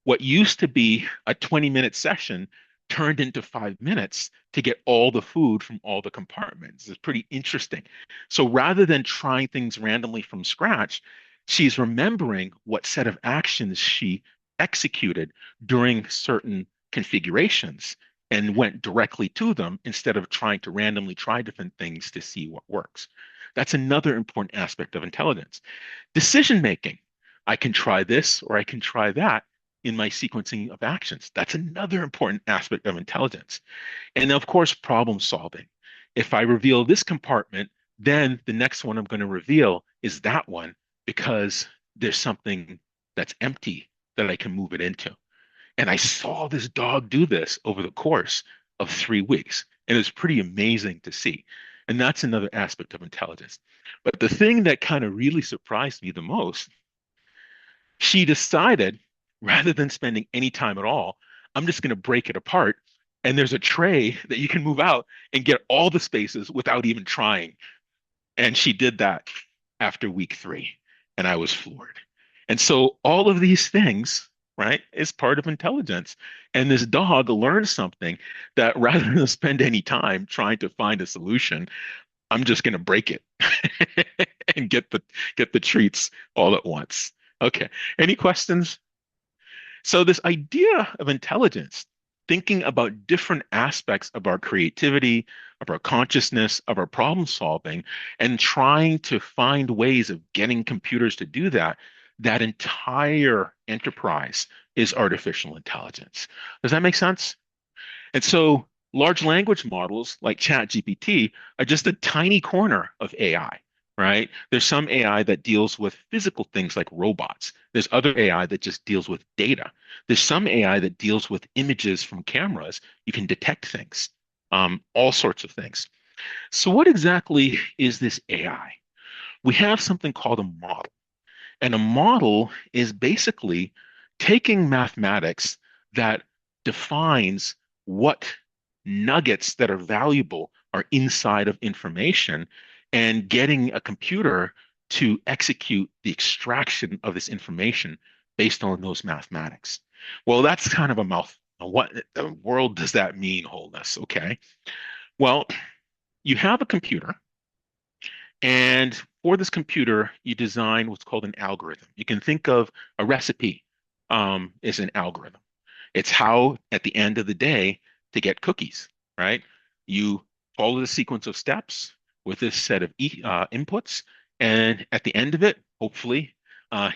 What used to be a 20-minute session turned into 5 minutes to get all the food from all the compartments. It's pretty interesting. So rather than trying things randomly from scratch, she's remembering what set of actions she executed during certain configurations and went directly to them instead of trying to randomly try different things to see what works. That's another important aspect of intelligence. Decision making. I can try this or I can try that in my sequencing of actions. That's another important aspect of intelligence. And of course, problem solving. If I reveal this compartment, then the next one I'm going to reveal is that one because there's something that's empty that I can move it into. And I saw this dog do this over the course of 3 weeks. And it was pretty amazing to see. And that's another aspect of intelligence. But the thing that kind of really surprised me the most, she decided rather than spending any time at all, I'm just going to break it apart. And there's a tray that you can move out and get all the spaces without even trying. And she did that after week 3. And I was floored. And so all of these things, right, is part of intelligence. And this dog learned something that rather than spend any time trying to find a solution, I'm just going to break it and get the treats all at once. Okay. Any questions? So this idea of intelligence, thinking about different aspects of our creativity, of our consciousness, of our problem solving, and trying to find ways of getting computers to do that, that entire enterprise is artificial intelligence. Does that make sense? And so large language models like ChatGPT are just a tiny corner of AI, right? There's some AI that deals with physical things like robots. There's other AI that just deals with data. There's some AI that deals with images from cameras. You can detect things, all sorts of things. So what exactly is this AI? We have something called a model. And a model is basically taking mathematics that defines what nuggets that are valuable are inside of information and getting a computer to execute the extraction of this information based on those mathematics. Well, that's kind of a mouth. What in the world does that mean, Wholeness? Okay. Well, you have a computer And for this computer, you design what's called an algorithm. You can think of a recipe as an algorithm. It's how, at the end of the day, to get cookies, right? You follow the sequence of steps with this set of inputs, and at the end of it, hopefully,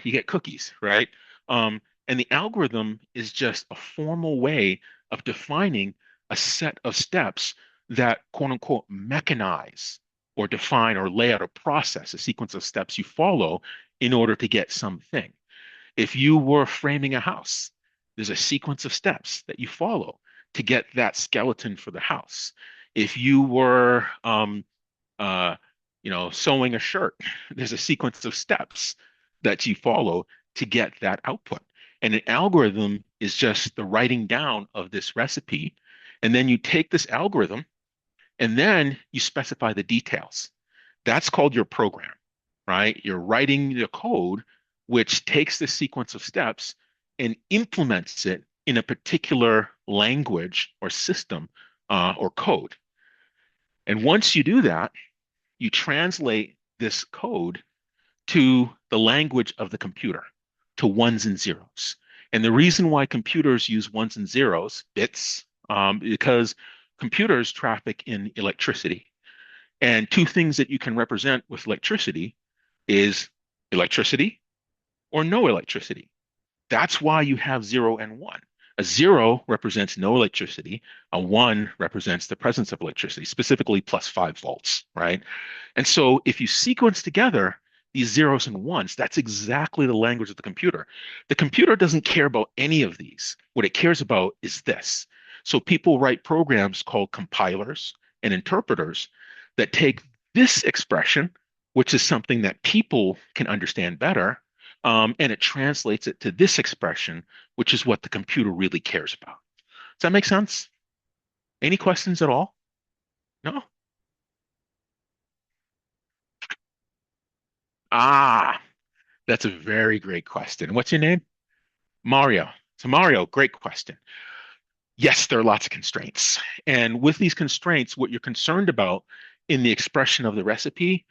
you get cookies, right? And the algorithm is just a formal way of defining a set of steps that quote unquote mechanize or define or lay out a process, a sequence of steps you follow in order to get something. If you were framing a house, there's a sequence of steps that you follow to get that skeleton for the house. If you were, uh, sewing a shirt, there's a sequence of steps that you follow to get that output. And an algorithm is just the writing down of this recipe. And then you take this algorithm and then you specify the details. That's called your program, right? You're writing the code, which takes the sequence of steps and implements it in a particular language or system or code. And once you do that, you translate this code to the language of the computer, to ones and zeros. And the reason why computers use ones and zeros, bits, because computers traffic in electricity. And two things that you can represent with electricity is electricity or no electricity. That's why you have zero and one. A zero represents no electricity. A one represents the presence of electricity, specifically plus 5 volts, right? And so if you sequence together these zeros and ones, that's exactly the language of the computer. The computer doesn't care about any of these. What it cares about is this. So people write programs called compilers and interpreters that take this expression, which is something that people can understand better, and it translates it to this expression, which is what the computer really cares about. Does that make sense? Any questions at all? No? Ah, that's a very great question. What's your name? Mario. So, Mario, great question. Yes, there are lots of constraints. And with these constraints, what you're concerned about in the expression of the recipe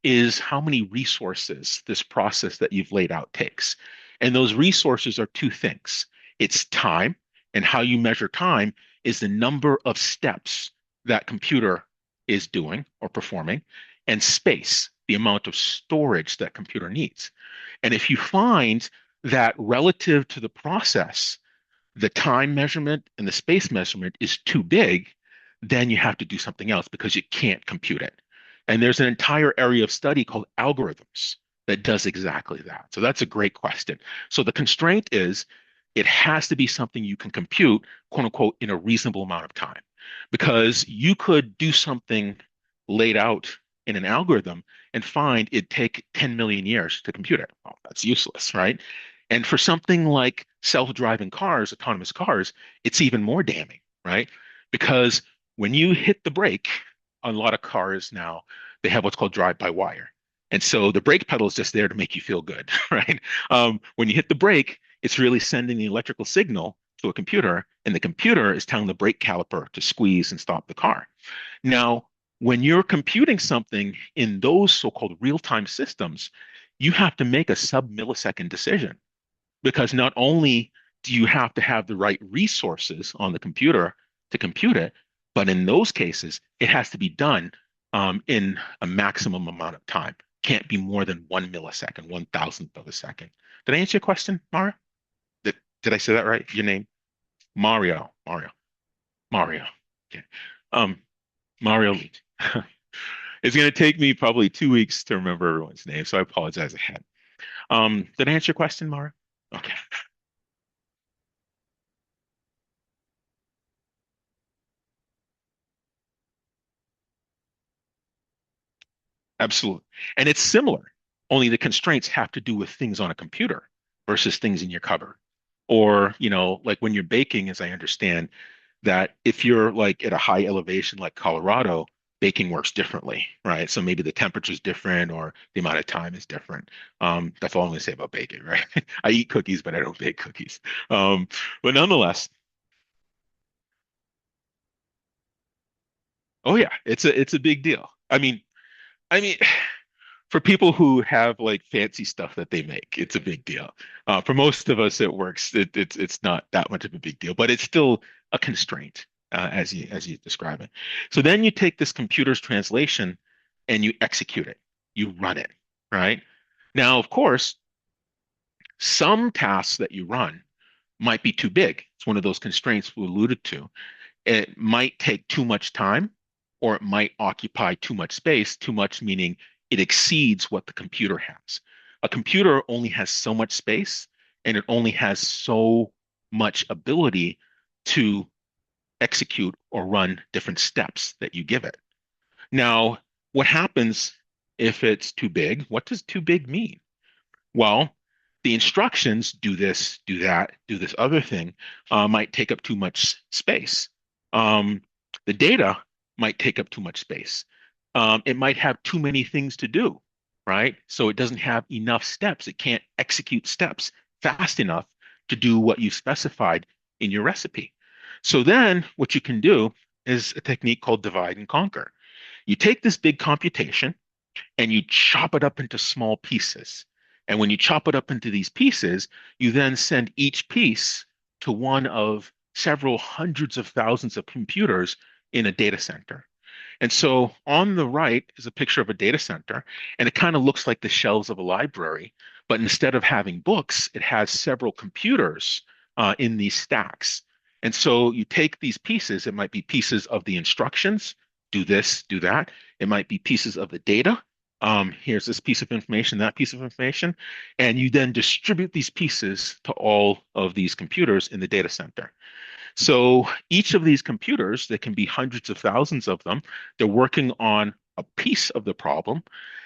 is how many resources this process that you've laid out takes. And those resources are two things. It's time, and how you measure time is the number of steps that computer is doing or performing, and space, the amount of storage that computer needs. And if you find that relative to the process, the time measurement and the space measurement is too big, then you have to do something else because you can't compute it. And there's an entire area of study called algorithms that does exactly that. So that's a great question. So the constraint is it has to be something you can compute, quote unquote, in a reasonable amount of time. Because you could do something laid out in an algorithm and find it'd take 10 million years to compute it. Well, that's useless, right? And for something like self-driving cars, autonomous cars, it's even more damning, right? Because when you hit the brake, on a lot of cars now, they have what's called drive-by-wire. And so the brake pedal is just there to make you feel good, right? When you hit the brake, it's really sending the electrical signal to a computer, and the computer is telling the brake caliper to squeeze and stop the car. Now, when you're computing something in those so-called real-time systems, you have to make a sub-millisecond decision because not only do you have to have the right resources on the computer to compute it, but in those cases, it has to be done in a maximum amount of time. Can't be more than 1 millisecond, 1,000th of a second. Did I answer your question, Mario? Did I say that right? Your name? Mario. Mario. Mario. Okay. Um, Mario Leach. It's going to take me probably 2 weeks to remember everyone's name, so I apologize ahead. Did I answer your question, Mario? Okay. Absolutely. And it's similar, only the constraints have to do with things on a computer versus things in your cupboard. Or, like when you're baking, as I understand, that if you're like at a high elevation like Colorado, baking works differently, right? So maybe the temperature is different or the amount of time is different. That's all I'm going to say about baking, right? I eat cookies, but I don't bake cookies. But nonetheless, oh yeah, it's a big deal. I mean, for people who have like fancy stuff that they make, it's a big deal. For most of us, it works. It's not that much of a big deal, but it's still a constraint as you describe it. So then you take this computer's translation and you execute it. You run it, right? Now, of course, some tasks that you run might be too big. It's one of those constraints we alluded to. It might take too much time, or it might occupy too much space, too much meaning it exceeds what the computer has. A computer only has so much space, and it only has so much ability to execute or run different steps that you give it. Now, what happens if it's too big? What does too big mean? Well, the instructions, do this, do that, do this other thing, might take up too much space. Um, the data might take up too much space. It might have too many things to do, right? So it doesn't have enough steps. It can't execute steps fast enough to do what you specified in your recipe. So then what you can do is a technique called divide and conquer. You take this big computation and you chop it up into small pieces. And when you chop it up into these pieces, you then send each piece to one of several hundreds of thousands of computers in a data center. And so on the right is a picture of a data center, and it kind of looks like the shelves of a library, but instead of having books, it has several computers in these stacks. And so you take these pieces, it might be pieces of the instructions, do this, do that. It might be pieces of the data. Here's this piece of information, that piece of information, and you then distribute these pieces to all of these computers in the data center. So each of these computers, there can be hundreds of thousands of them, they're working on a piece of the problem.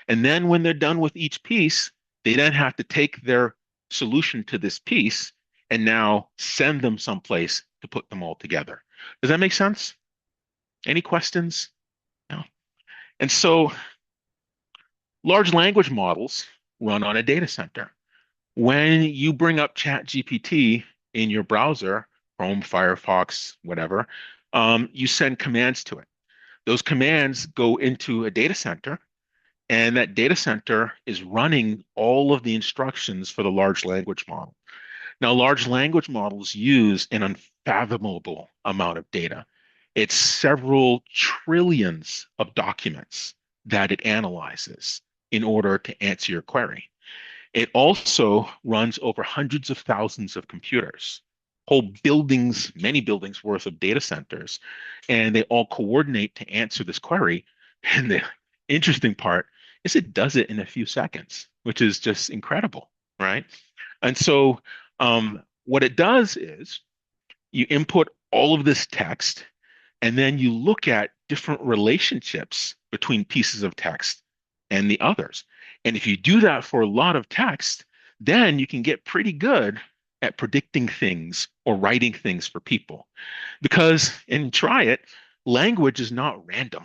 And then when they're done with each piece, they then have to take their solution to this piece and now send them someplace to put them all together. Does that make sense? Any questions? No. And so large language models run on a data center. When you bring up ChatGPT in your browser, Chrome, Firefox, whatever, you send commands to it. Those commands go into a data center, and that data center is running all of the instructions for the large language model. Now, large language models use an unfathomable amount of data. It's several trillions of documents that it analyzes in order to answer your query. It also runs over hundreds of thousands of computers, whole buildings, many buildings worth of data centers, and they all coordinate to answer this query. And the interesting part is it does it in a few seconds, which is just incredible, right? And so what it does is you input all of this text, and then you look at different relationships between pieces of text and the others. And if you do that for a lot of text, then you can get pretty good at predicting things or writing things for people. Because, and try it, language is not random.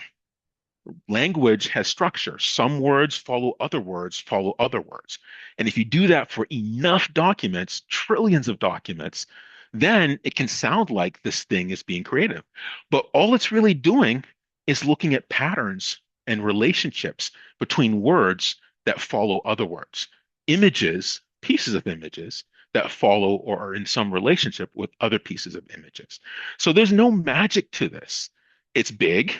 Language has structure. Some words follow other words, follow other words. And if you do that for enough documents, trillions of documents, then it can sound like this thing is being creative. But all it's really doing is looking at patterns and relationships between words that follow other words, images, pieces of images that follow or are in some relationship with other pieces of images. So there's no magic to this. It's big.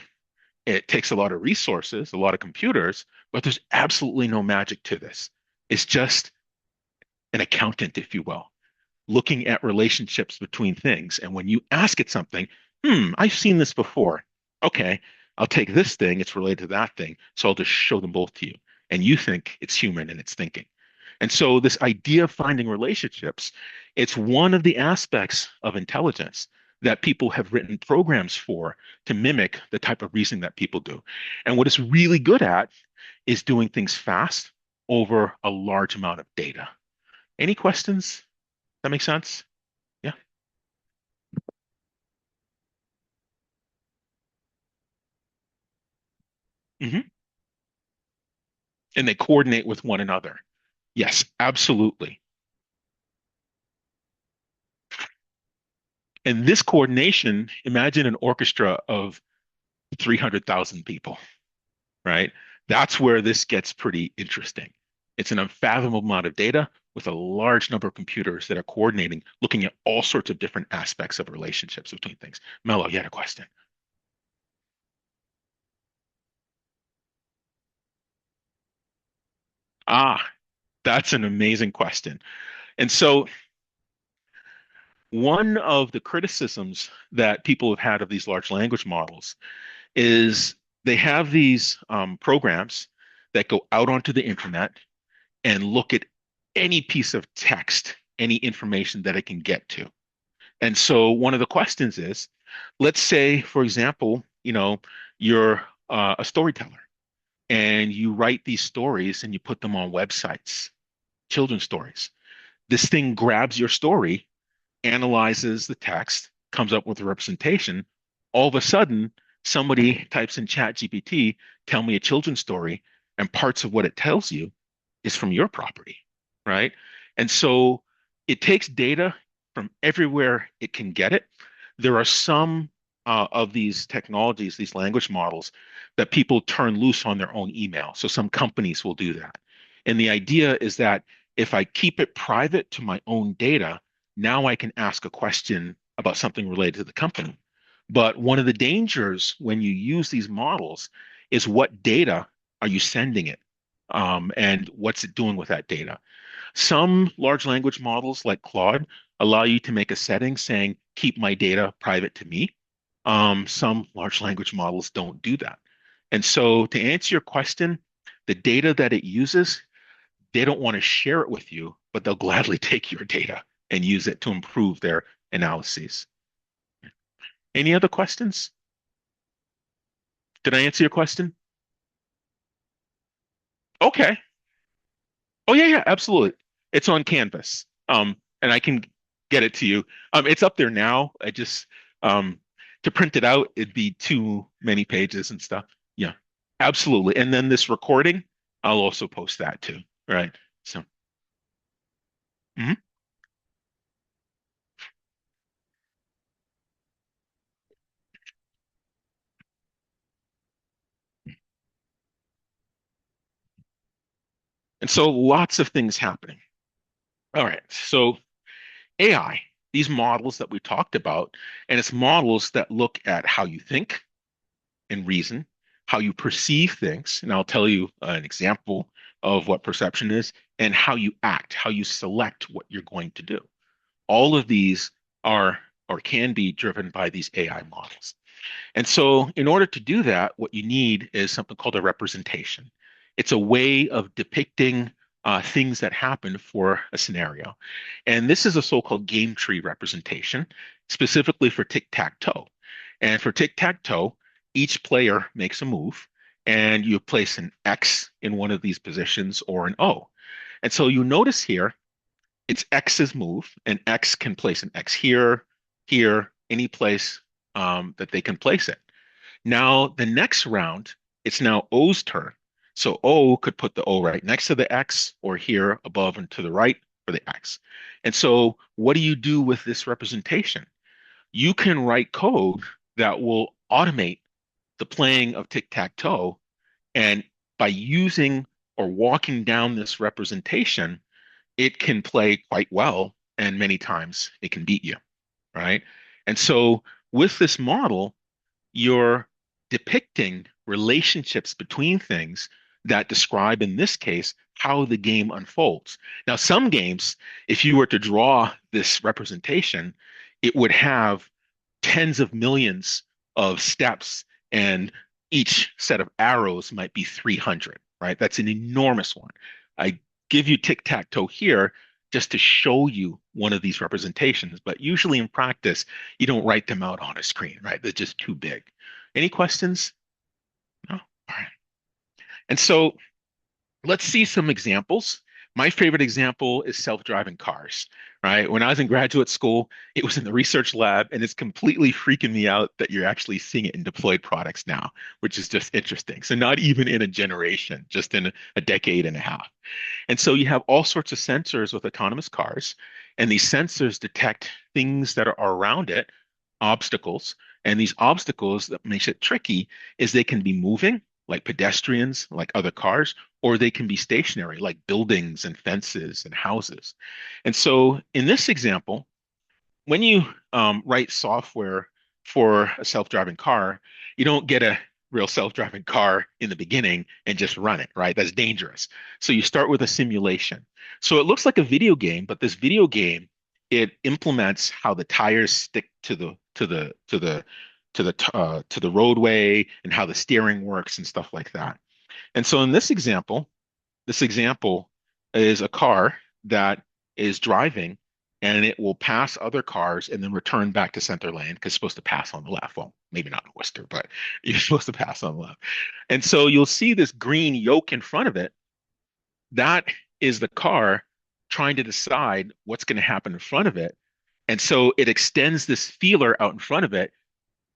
It takes a lot of resources, a lot of computers, but there's absolutely no magic to this. It's just an accountant, if you will, looking at relationships between things. And when you ask it something, I've seen this before. Okay, I'll take this thing, it's related to that thing, so I'll just show them both to you. And you think it's human and it's thinking. And so this idea of finding relationships, it's one of the aspects of intelligence that people have written programs for to mimic the type of reasoning that people do. And what it's really good at is doing things fast over a large amount of data. Any questions? That makes sense? Yeah. Hmm. And they coordinate with one another. Yes, absolutely. And this coordination, imagine an orchestra of 300,000 people, right? That's where this gets pretty interesting. It's an unfathomable amount of data with a large number of computers that are coordinating, looking at all sorts of different aspects of relationships between things. Mello, you had a question. Ah, that's an amazing question. And so, one of the criticisms that people have had of these large language models is they have these programs that go out onto the internet and look at any piece of text, any information that it can get to. And so one of the questions is, let's say, for example, you're a storyteller and you write these stories and you put them on websites, children's stories. This thing grabs your story, analyzes the text, comes up with a representation. All of a sudden, somebody types in Chat GPT, tell me a children's story, and parts of what it tells you is from your property, right? And so it takes data from everywhere it can get it. There are some of these technologies, these language models, that people turn loose on their own email. So some companies will do that. And the idea is that if I keep it private to my own data, now I can ask a question about something related to the company. But one of the dangers when you use these models is what data are you sending it? And what's it doing with that data? Some large language models like Claude allow you to make a setting saying, keep my data private to me. Some large language models don't do that. And so to answer your question, the data that it uses, they don't want to share it with you, but they'll gladly take your data and use it to improve their analyses. Any other questions? Did I answer your question? Okay. Oh yeah, yeah, absolutely. It's on Canvas. And I can get it to you. It's up there now. I just to print it out, it'd be too many pages and stuff. Yeah, absolutely. And then this recording, I'll also post that too. Right. So, mhm. And so lots of things happening. All right. So AI, these models that we talked about, and it's models that look at how you think and reason, how you perceive things, and I'll tell you an example of what perception is, and how you act, how you select what you're going to do. All of these are or can be driven by these AI models. And so, in order to do that, what you need is something called a representation. It's a way of depicting things that happen for a scenario. And this is a so-called game tree representation, specifically for tic-tac-toe. And for tic-tac-toe, each player makes a move, and you place an X in one of these positions or an O. And so you notice here, it's X's move, and X can place an X here, here, any place that they can place it. Now, the next round, it's now O's turn. So O could put the O right next to the X or here above and to the right for the X. And so what do you do with this representation? You can write code that will automate the playing of tic-tac-toe. And by using or walking down this representation, it can play quite well. And many times it can beat you, right? And so with this model, you're depicting relationships between things that describe, in this case, how the game unfolds. Now, some games, if you were to draw this representation, it would have tens of millions of steps, and each set of arrows might be 300, right? That's an enormous one. I give you tic-tac-toe here just to show you one of these representations, but usually in practice, you don't write them out on a screen, right? They're just too big. Any questions? No? All right. And so let's see some examples. My favorite example is self-driving cars, right? When I was in graduate school, it was in the research lab, and it's completely freaking me out that you're actually seeing it in deployed products now, which is just interesting. So not even in a generation, just in a decade and a half. And so you have all sorts of sensors with autonomous cars, and these sensors detect things that are around it, obstacles. And these obstacles that makes it tricky is they can be moving, like pedestrians, like other cars, or they can be stationary, like buildings and fences and houses. And so in this example, when you write software for a self-driving car, you don't get a real self-driving car in the beginning and just run it, right? That's dangerous. So you start with a simulation. So it looks like a video game, but this video game, it implements how the tires stick to the roadway and how the steering works and stuff like that. And so in this example is a car that is driving and it will pass other cars and then return back to center lane because it's supposed to pass on the left. Well, maybe not in Worcester, but you're supposed to pass on the left. And so you'll see this green yoke in front of it. That is the car trying to decide what's going to happen in front of it. And so it extends this feeler out in front of it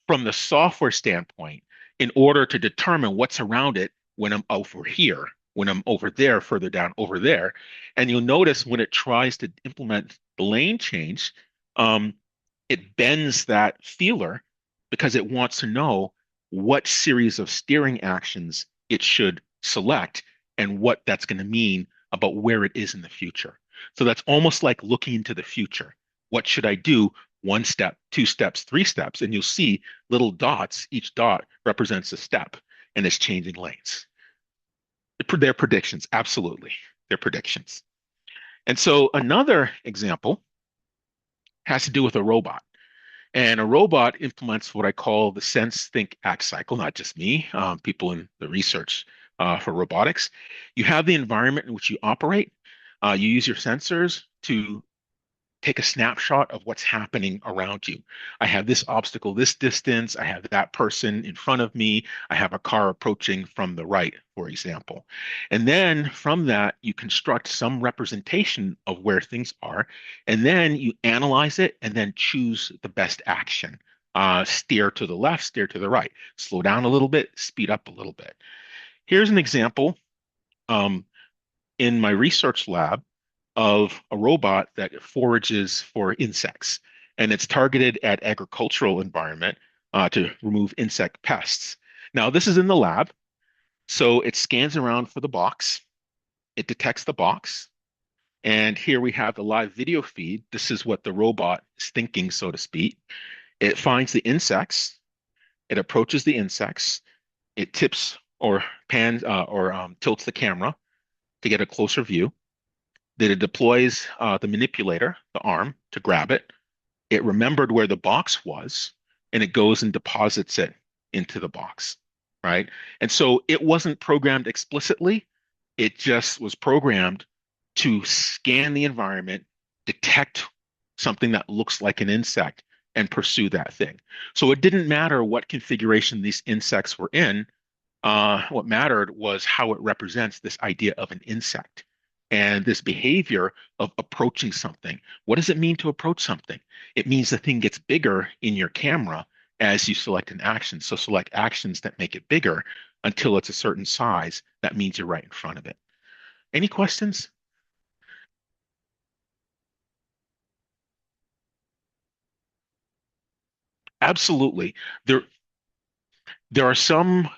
from the software standpoint in order to determine what's around it when I'm over here, when I'm over there, further down over there. And you'll notice when it tries to implement the lane change, um, it bends that feeler because it wants to know what series of steering actions it should select and what that's going to mean about where it is in the future. So that's almost like looking into the future. What should I do? One step, two steps, three steps, and you'll see little dots. Each dot represents a step and it's changing lanes. They're predictions, absolutely. They're predictions. And so another example has to do with a robot. And a robot implements what I call the sense, think, act cycle, not just me, people in the research for robotics. You have the environment in which you operate. You use your sensors to take a snapshot of what's happening around you. I have this obstacle this distance. I have that person in front of me. I have a car approaching from the right, for example. And then from that, you construct some representation of where things are. And then you analyze it and then choose the best action. Steer to the left, steer to the right, slow down a little bit, speed up a little bit. Here's an example. Um, in my research lab of a robot that forages for insects, and it's targeted at agricultural environment to remove insect pests. Now, this is in the lab, so it scans around for the box. It detects the box, and here we have the live video feed. This is what the robot is thinking, so to speak. It finds the insects. It approaches the insects. It tips or pans or tilts the camera to get a closer view. Then it deploys the manipulator, the arm, to grab it. It remembered where the box was, and it goes and deposits it into the box, right? And so it wasn't programmed explicitly. It just was programmed to scan the environment, detect something that looks like an insect, and pursue that thing. So it didn't matter what configuration these insects were in. What mattered was how it represents this idea of an insect and this behavior of approaching something. What does it mean to approach something? It means the thing gets bigger in your camera as you select an action. So select actions that make it bigger until it's a certain size. That means you're right in front of it. Any questions? Absolutely. There, there are some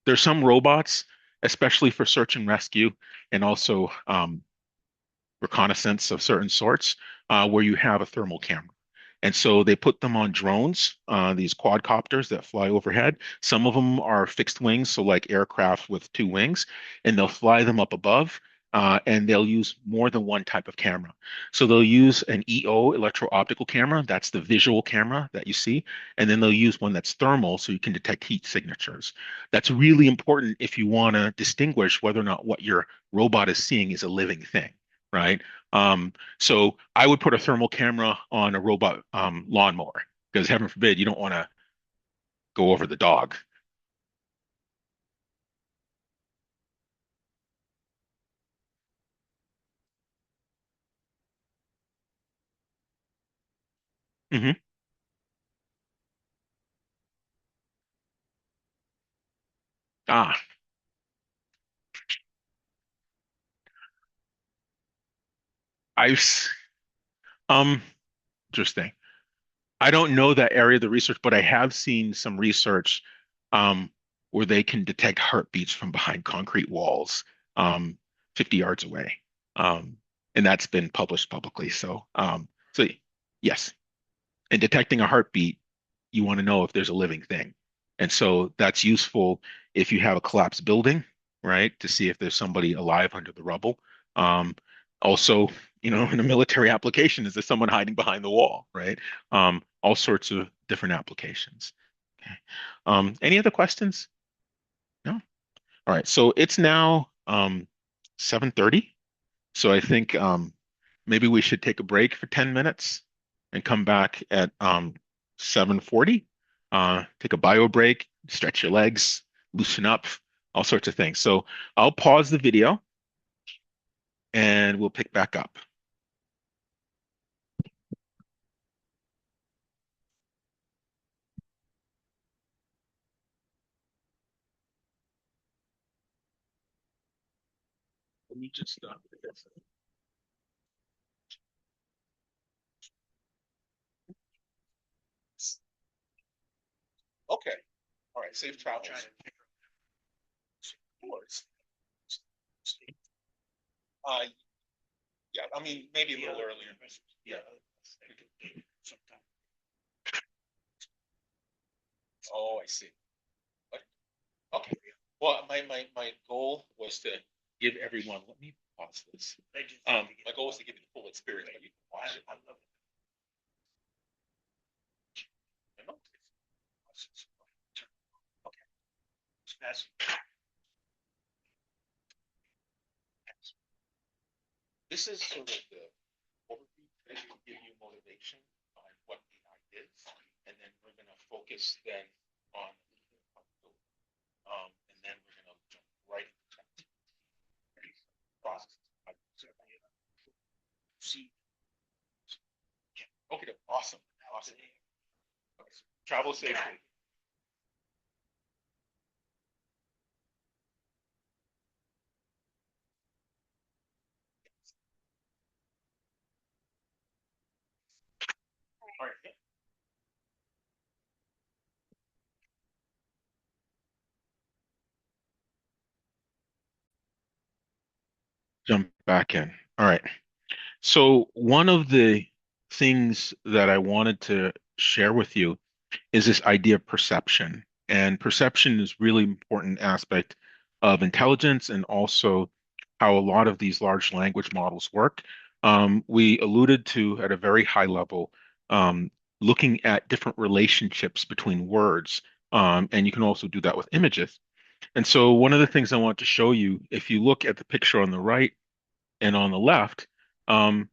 there's some robots, especially for search and rescue, and also reconnaissance of certain sorts, where you have a thermal camera. And so they put them on drones, these quadcopters that fly overhead. Some of them are fixed wings, so like aircraft with two wings, and they'll fly them up above. And they'll use more than one type of camera. So they'll use an EO, electro-optical camera. That's the visual camera that you see. And then they'll use one that's thermal, so you can detect heat signatures. That's really important if you want to distinguish whether or not what your robot is seeing is a living thing, right? So I would put a thermal camera on a robot lawnmower because heaven forbid you don't want to go over the dog. Hmm. Ah, I've um interesting. I don't know that area of the research, but I have seen some research. Um, where they can detect heartbeats from behind concrete walls, um, 50 yards away. Um, and that's been published publicly. So yes, in detecting a heartbeat, you want to know if there's a living thing. And so that's useful if you have a collapsed building, right, to see if there's somebody alive under the rubble. Um, Also, in a military application, is there someone hiding behind the wall, right? All sorts of different applications. Okay. Any other questions? No? All right. So it's now 7:30. So I think maybe we should take a break for 10 minutes and come back at 7:40. Take a bio break, stretch your legs, loosen up, all sorts of things. So I'll pause the video and we'll pick back up. Let me just this. Okay. All right. Safe travels. Of course. Uh, yeah, I mean, maybe a little earlier. Yeah. Oh, I see. Okay. Well, my goal was to give everyone, let me pause this. My goal was to give you the full experience, but you can watch it. Okay. This is sort of the overview that will give you motivation on what AI is, and then we're going to focus then on and then we're going to jump right into process. See. Okay, awesome, awesome. Okay, so travel safely. All right, jump back in. All right. So one of the things that I wanted to share with you is this idea of perception. And perception is really important aspect of intelligence and also how a lot of these large language models work. We alluded to at a very high level, looking at different relationships between words. And you can also do that with images. And so one of the things I want to show you, if you look at the picture on the right and on the left, um,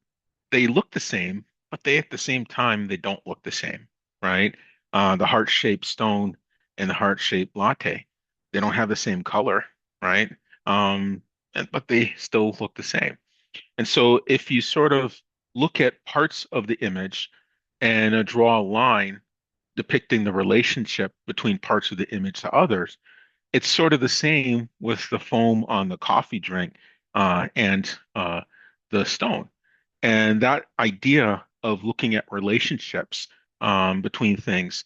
they look the same, but they at the same time they don't look the same, right? The heart-shaped stone and the heart-shaped latte, they don't have the same color, right? But they still look the same. And so if you sort of look at parts of the image and draw a line depicting the relationship between parts of the image to others, it's sort of the same with the foam on the coffee drink and the stone. And that idea of looking at relationships between things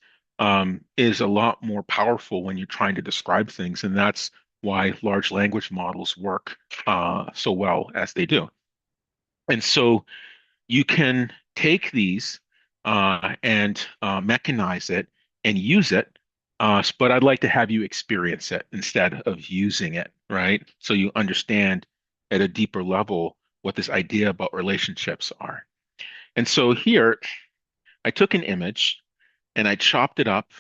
is a lot more powerful when you're trying to describe things. And that's why large language models work so well as they do. And so you can take these and mechanize it and use it. But I'd like to have you experience it instead of using it, right? So you understand at a deeper level what this idea about relationships are. And so here, I took an image and I chopped it up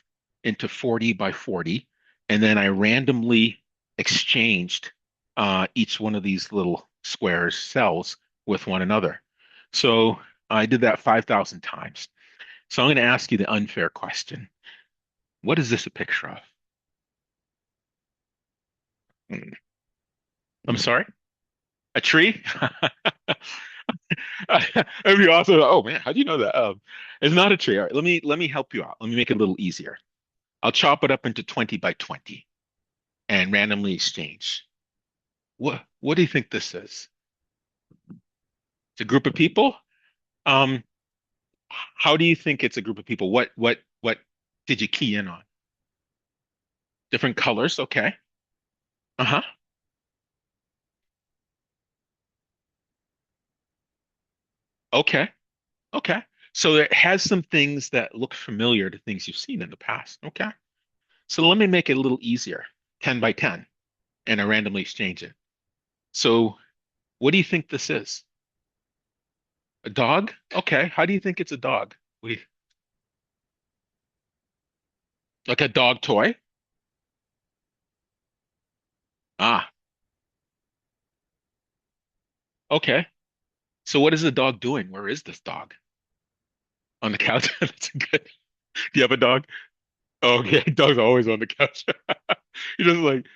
into 40 by 40, and then I randomly exchanged each one of these little squares, cells, with one another. So I did that 5,000 times. So I'm going to ask you the unfair question. What is this a picture of? Hmm. I'm sorry? A tree? It'd be awesome. Oh man, how do you know that? It's not a tree. All right, let me help you out. Let me make it a little easier. I'll chop it up into 20 by 20 and randomly exchange. What do you think this is? It's a group of people? Um, how do you think it's a group of people? What did you key in on? Different colors. Okay. Uh-huh. Okay. Okay. So it has some things that look familiar to things you've seen in the past. Okay. So let me make it a little easier. 10 by 10, and I randomly exchange it. So what do you think this is? A dog? Okay. How do you think it's a dog? We like a dog toy? Ah, okay. So what is the dog doing? Where is this dog? On the couch? That's good. Do you have a dog? Oh, okay. Dog's always on the couch. You're just like,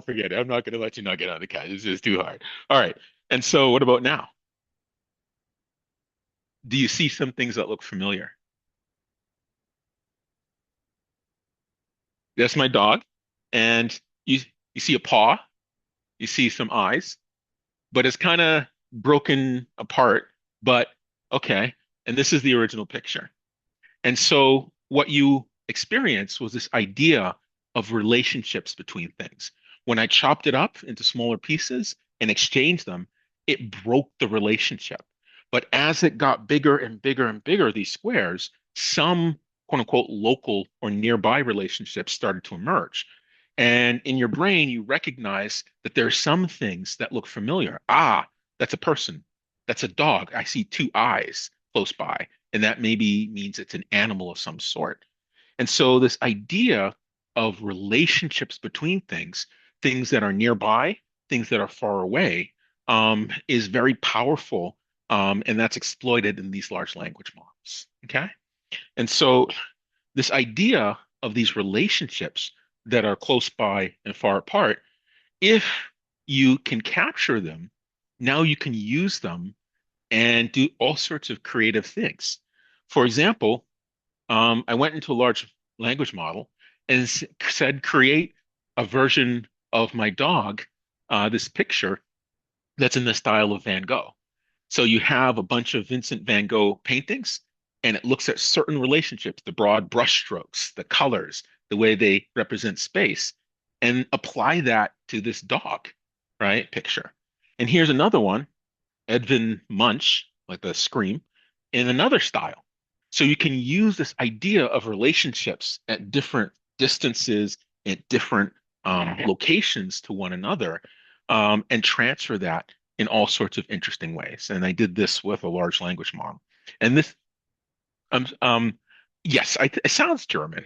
forget it. I'm not gonna let you not get on the couch. It's just too hard. All right. And so what about now? Do you see some things that look familiar? That's my dog. And you see a paw, you see some eyes, but it's kind of broken apart. But okay. And this is the original picture. And so what you experienced was this idea of relationships between things. When I chopped it up into smaller pieces and exchanged them, it broke the relationship. But as it got bigger and bigger and bigger, these squares, some quote unquote local or nearby relationships started to emerge. And in your brain, you recognize that there are some things that look familiar. Ah, that's a person. That's a dog. I see two eyes close by, and that maybe means it's an animal of some sort. And so this idea of relationships between things, things that are nearby, things that are far away, is very powerful, and that's exploited in these large language models. Okay, and so this idea of these relationships that are close by and far apart, if you can capture them, now you can use them and do all sorts of creative things. For example, I went into a large language model and said, create a version of my dog, this picture that's in the style of Van Gogh. So you have a bunch of Vincent van Gogh paintings, and it looks at certain relationships, the broad brushstrokes, the colors, the way they represent space, and apply that to this dog, right? Picture. And here's another one, Edvin Munch, like the Scream, in another style. So you can use this idea of relationships at different distances, at different locations to one another, and transfer that in all sorts of interesting ways. And I did this with a large language model. And this, um, um, yes, it sounds German.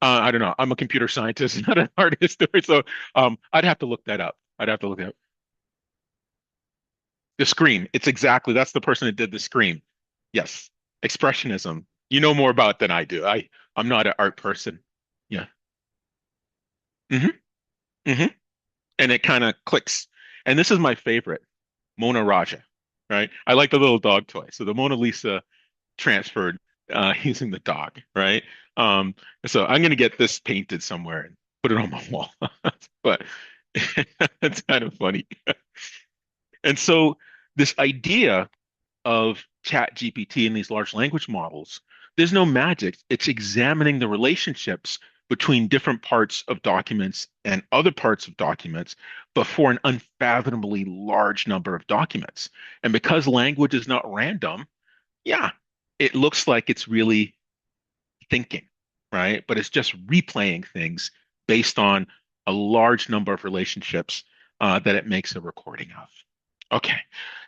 I don't know. I'm a computer scientist, not an art historian, so I'd have to look that up. I'd have to look that up. The Scream. It's exactly that's the person that did the Scream. Yes. Expressionism. You know more about it than I do. I'm not an art person. Yeah. hmm hmm And it kind of clicks. And this is my favorite, Mona Raja, right? I like the little dog toy. So the Mona Lisa transferred using the dog, right? Um, so I'm gonna get this painted somewhere and put it on my wall. But it's kind of funny. And so this idea of chat GPT and these large language models, there's no magic. It's examining the relationships between different parts of documents and other parts of documents, but for an unfathomably large number of documents. And because language is not random, yeah, it looks like it's really thinking, right? But it's just replaying things based on a large number of relationships that it makes a recording of. Okay,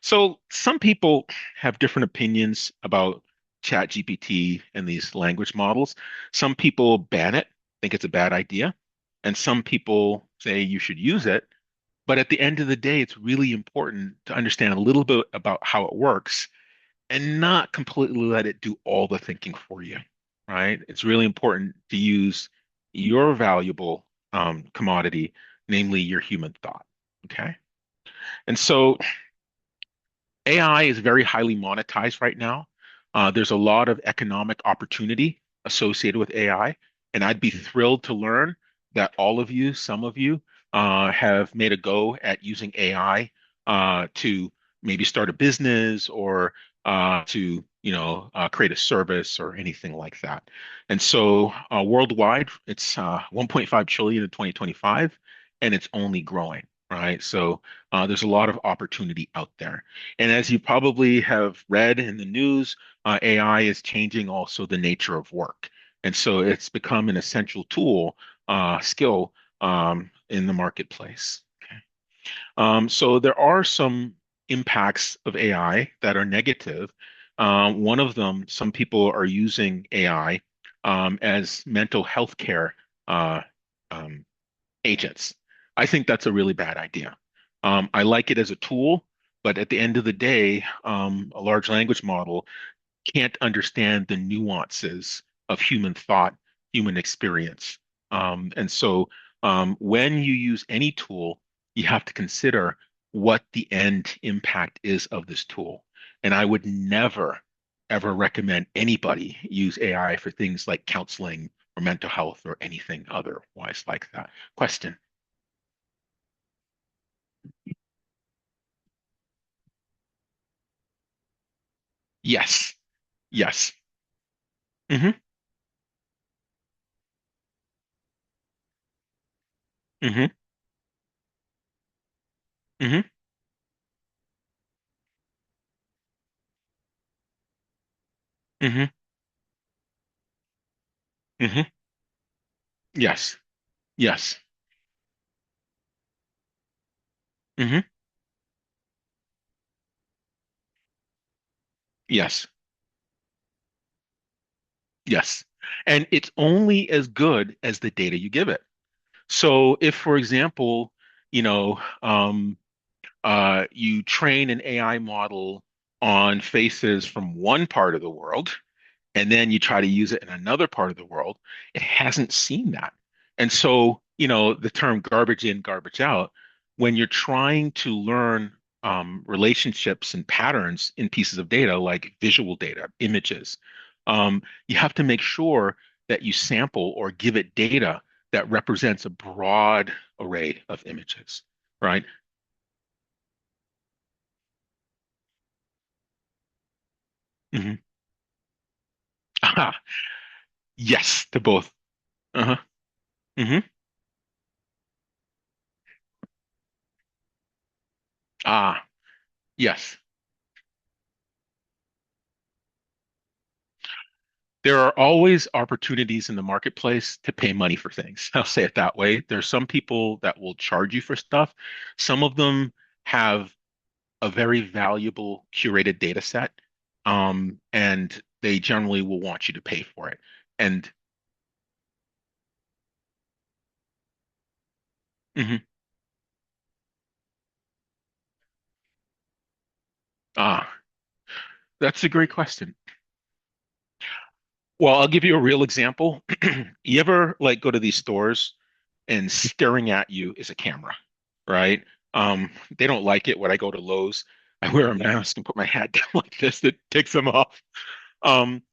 so some people have different opinions about ChatGPT and these language models. Some people ban it, think it's a bad idea, and some people say you should use it. But at the end of the day, it's really important to understand a little bit about how it works and not completely let it do all the thinking for you, right? It's really important to use your valuable commodity, namely your human thought. Okay. And so AI is very highly monetized right now. There's a lot of economic opportunity associated with AI, and I'd be thrilled to learn that all of you, some of you, have made a go at using AI to maybe start a business or to create a service or anything like that. And so worldwide, it's 1.5 trillion in 2025, and it's only growing, right? So there's a lot of opportunity out there. And as you probably have read in the news, AI is changing also the nature of work. And so it's become an essential tool, skill in the marketplace. Okay. So there are some impacts of AI that are negative. One of them, some people are using AI as mental health care uh, um, agents. I think that's a really bad idea. I like it as a tool, but at the end of the day, a large language model can't understand the nuances of human thought, human experience. And so when you use any tool, you have to consider what the end impact is of this tool. And I would never, ever recommend anybody use AI for things like counseling or mental health or anything otherwise like that. Question. Yes. Yes. Hmm. Hmm. Hmm. Hmm. Hmm. Yes. Yes. Hmm. Yes. Yes. And it's only as good as the data you give it. So if, for example, you train an AI model on faces from one part of the world, and then you try to use it in another part of the world, it hasn't seen that. And so, the term garbage in, garbage out, when you're trying to learn relationships and patterns in pieces of data, like visual data, images, you have to make sure that you sample or give it data that represents a broad array of images, right? Hmm. Aha. Yes, to both. Uh-huh. Hmm. Ah, yes. There are always opportunities in the marketplace to pay money for things. I'll say it that way. There's some people that will charge you for stuff. Some of them have a very valuable curated data set, and they generally will want you to pay for it. And mhm, ah, that's a great question. Well, I'll give you a real example. You ever like go to these stores and staring at you is a camera, right? They don't like it when I go to Lowe's. I wear a mask and put my hat down like this that takes them off. Um,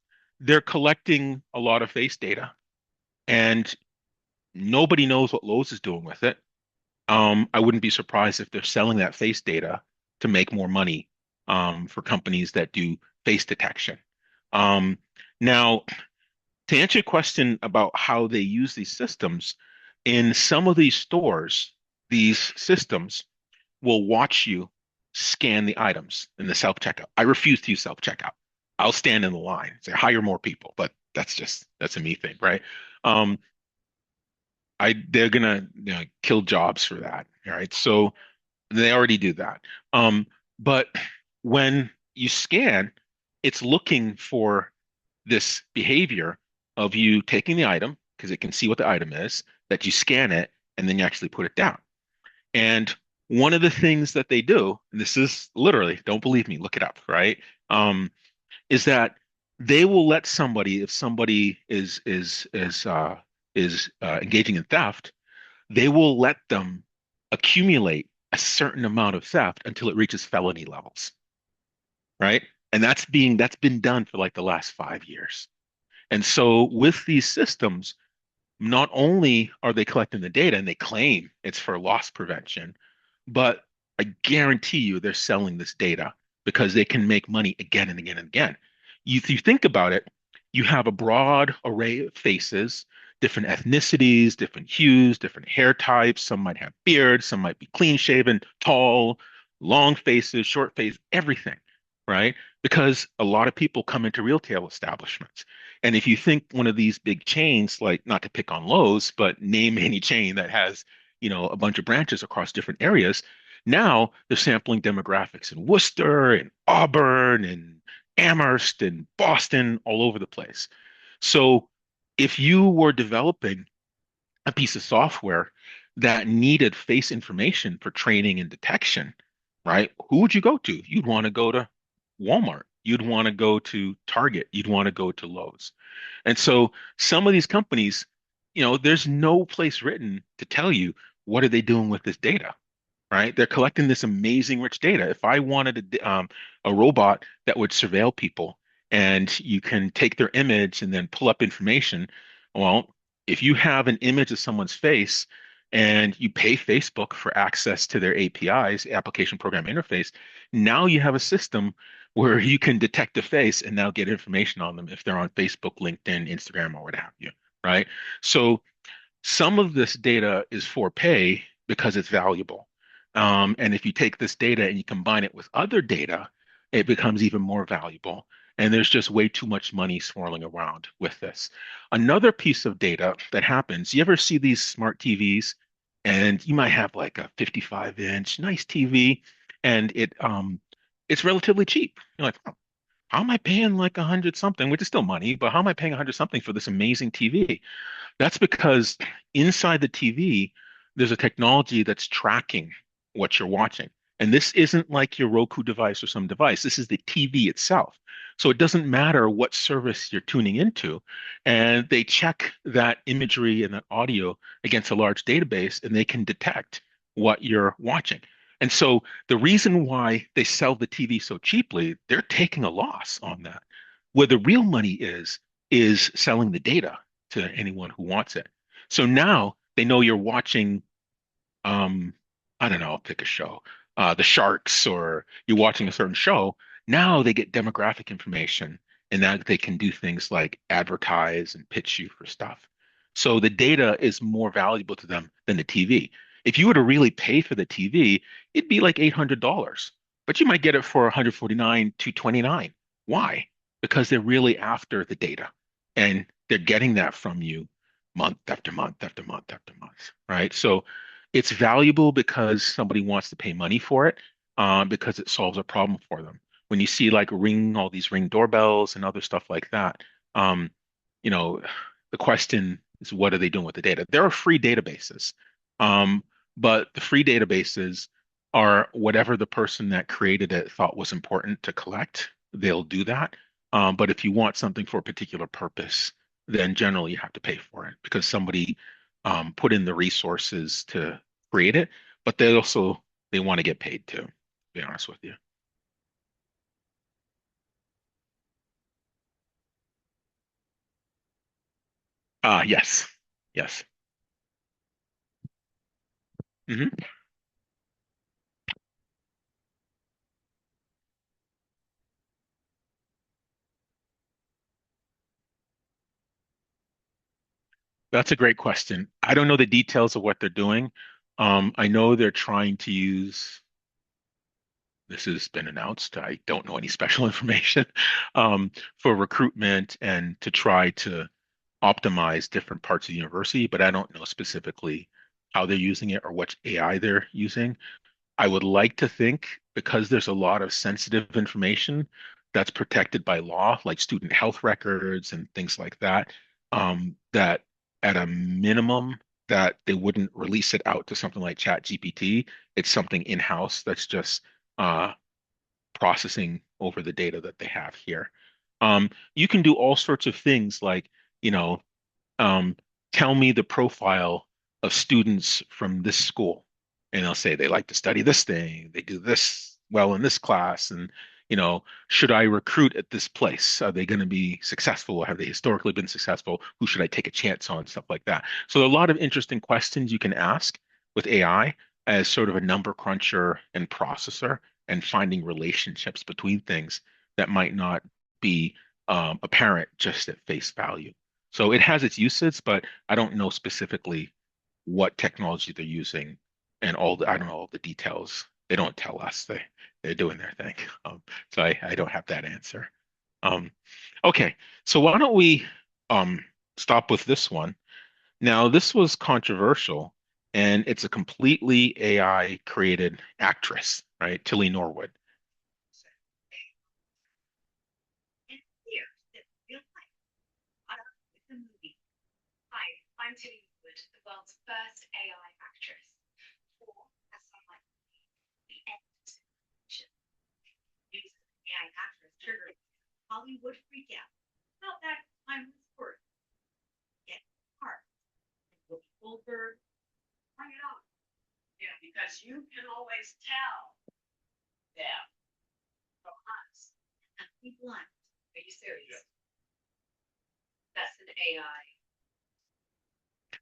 they're collecting a lot of face data, and nobody knows what Lowe's is doing with it. I wouldn't be surprised if they're selling that face data to make more money for companies that do face detection. Um, now, to answer your question about how they use these systems, in some of these stores, these systems will watch you scan the items in the self-checkout. I refuse to use self-checkout. I'll stand in the line, say hire more people, but that's a me thing, right? Um, they're gonna kill jobs for that, all right? So they already do that. But when you scan, it's looking for this behavior of you taking the item because it can see what the item is, that you scan it, and then you actually put it down. And one of the things that they do, and this is literally, don't believe me, look it up, right? Um, is that they will let somebody, if somebody is engaging in theft, they will let them accumulate a certain amount of theft until it reaches felony levels, right? And that's been done for like the last 5 years. And so with these systems, not only are they collecting the data and they claim it's for loss prevention, but I guarantee you they're selling this data because they can make money again and again and again. if you think about it, you have a broad array of faces, different ethnicities, different hues, different hair types. Some might have beards, some might be clean shaven, tall, long faces, short face, everything, right? Because a lot of people come into retail establishments. And if you think one of these big chains, like not to pick on Lowe's, but name any chain that has, a bunch of branches across different areas, now they're sampling demographics in Worcester and Auburn and Amherst and Boston, all over the place. So if you were developing a piece of software that needed face information for training and detection, right? Who would you go to? You'd want to go to Walmart. You'd want to go to Target. You'd want to go to Lowe's. And so some of these companies, there's no place written to tell you what are they doing with this data, right? They're collecting this amazing rich data. If I wanted a robot that would surveil people and you can take their image and then pull up information, well, if you have an image of someone's face and you pay Facebook for access to their APIs, application program interface, now you have a system where you can detect a face and now get information on them if they're on Facebook, LinkedIn, Instagram, or what have you, right? So some of this data is for pay because it's valuable. And if you take this data and you combine it with other data, it becomes even more valuable. And there's just way too much money swirling around with this. Another piece of data that happens, you ever see these smart TVs and you might have like a 55-inch nice TV and it's relatively cheap. You're like, "Oh, how am I paying like 100 something, which is still money, but how am I paying 100 something for this amazing TV?" That's because inside the TV, there's a technology that's tracking what you're watching. And this isn't like your Roku device or some device. This is the TV itself. So it doesn't matter what service you're tuning into. And they check that imagery and that audio against a large database, and they can detect what you're watching. And so the reason why they sell the TV so cheaply, they're taking a loss on that. Where the real money is selling the data to anyone who wants it. So now they know you're watching, um, I don't know, pick a show, The Sharks, or you're watching a certain show. Now they get demographic information, and now they can do things like advertise and pitch you for stuff. So the data is more valuable to them than the TV. If you were to really pay for the TV, it'd be like $800, but you might get it for 149, 229. Why? Because they're really after the data. And they're getting that from you month after month after month after month, right? So it's valuable because somebody wants to pay money for it, because it solves a problem for them. When you see like all these ring doorbells and other stuff like that, um, you know, the question is, what are they doing with the data? There are free databases, um, but the free databases are whatever the person that created it thought was important to collect. They'll do that. But if you want something for a particular purpose, then generally you have to pay for it because somebody put in the resources to create it, but they want to get paid too, to be honest with you. Yes. Yes. Hmm. That's a great question. I don't know the details of what they're doing. I know they're trying to use, this has been announced. I don't know any special information, for recruitment and to try to optimize different parts of the university, but I don't know specifically how they're using it or what AI they're using. I would like to think because there's a lot of sensitive information that's protected by law, like student health records and things like that, that at a minimum that they wouldn't release it out to something like Chat GPT. It's something in-house that's just uh, processing over the data that they have here. You can do all sorts of things like, you know, um, tell me the profile of students from this school. And they'll say they like to study this thing, they do this well in this class, and should I recruit at this place? Are they going to be successful? Have they historically been successful? Who should I take a chance on? Stuff like that. So there are a lot of interesting questions you can ask with AI as sort of a number cruncher and processor and finding relationships between things that might not be apparent just at face value. So it has its uses, but I don't know specifically what technology they're using and I don't know all the details. They don't tell us. They're doing their thing. So I don't have that answer. Um, okay, so why don't we um, stop with this one? Now, this was controversial, and it's a completely AI created actress, right? Tilly Norwood.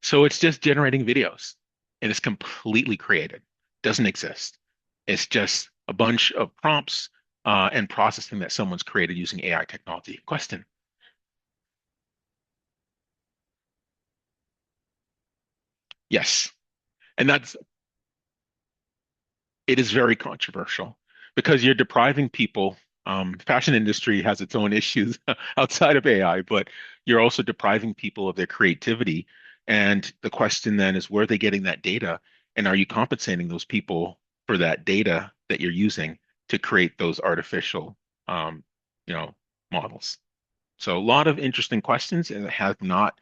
So it's just generating videos, and it's completely created, doesn't exist. It's just a bunch of prompts and processing that someone's created using AI technology. Question. Yes. And it is very controversial because you're depriving people. Fashion industry has its own issues outside of AI, but you're also depriving people of their creativity. And the question then is, where are they getting that data? And are you compensating those people for that data that you're using to create those artificial, um, you know, models? So a lot of interesting questions, and it has not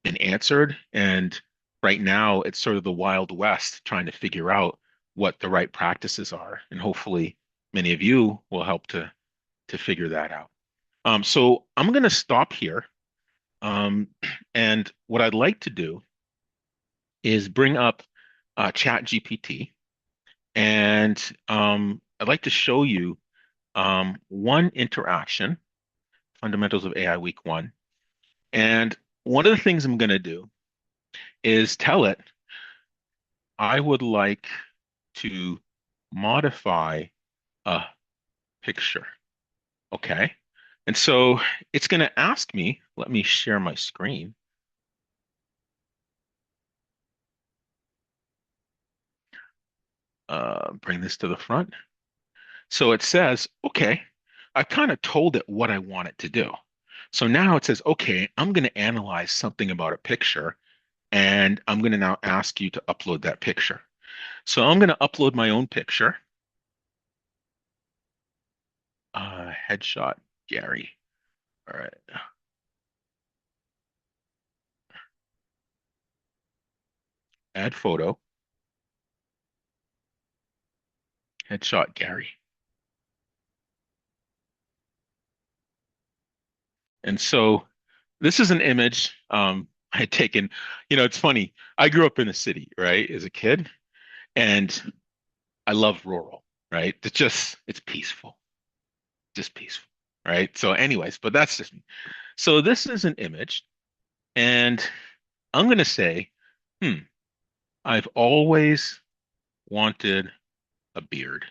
been answered. And right now, it's sort of the Wild West trying to figure out what the right practices are. And hopefully, many of you will help to figure that out. So I'm going to stop here. And what I'd like to do is bring up Chat GPT, and I'd like to show you one interaction, fundamentals of AI week one. And one of the things I'm going to do is tell it I would like to modify a picture. Okay. And so it's going to ask me, let me share my screen. Bring this to the front. So it says, okay, I kind of told it what I want it to do. So now it says, okay, I'm going to analyze something about a picture, and I'm going to now ask you to upload that picture. So I'm going to upload my own picture, headshot Gary. All right, add photo, headshot Gary. And so this is an image I had taken. It's funny. I grew up in a city, right, as a kid, and I love rural, right? It's peaceful, just peaceful, right? So, anyways, but that's just me. So this is an image, and I'm going to say, hmm, I've always wanted a beard.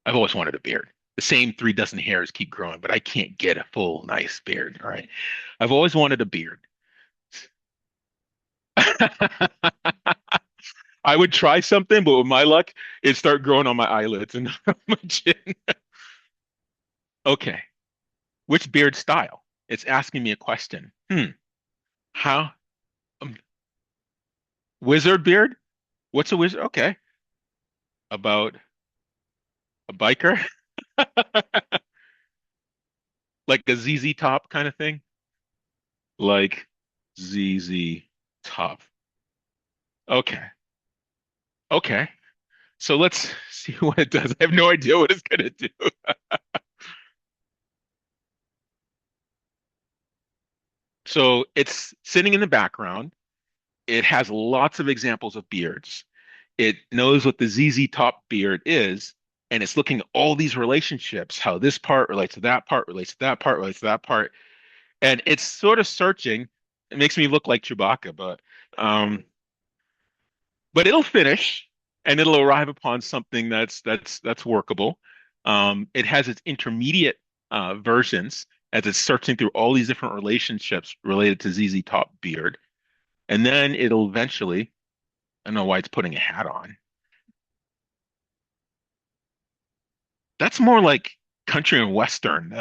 I've always wanted a beard. The same 3 dozen hairs keep growing, but I can't get a full, nice beard. All right. I've always wanted a beard. I would try something, but with my luck, it'd start growing on my eyelids and not on my chin. Okay. Which beard style? It's asking me a question. How? Um, Wizard beard? What's a wizard? Okay. About a biker? Like a ZZ Top kind of thing? Like ZZ Top. Okay. Okay. So let's see what it does. I have no idea what it's gonna do. So it's sitting in the background. It has lots of examples of beards. It knows what the ZZ Top beard is, and it's looking at all these relationships, how this part relates to that part, relates to that part, relates to that part, and it's sort of searching. It makes me look like Chewbacca, um, but it'll finish and it'll arrive upon something that's workable. It has its intermediate versions, as it's searching through all these different relationships related to ZZ Top beard. And then it'll eventually, I don't know why it's putting a hat on. That's more like country and western.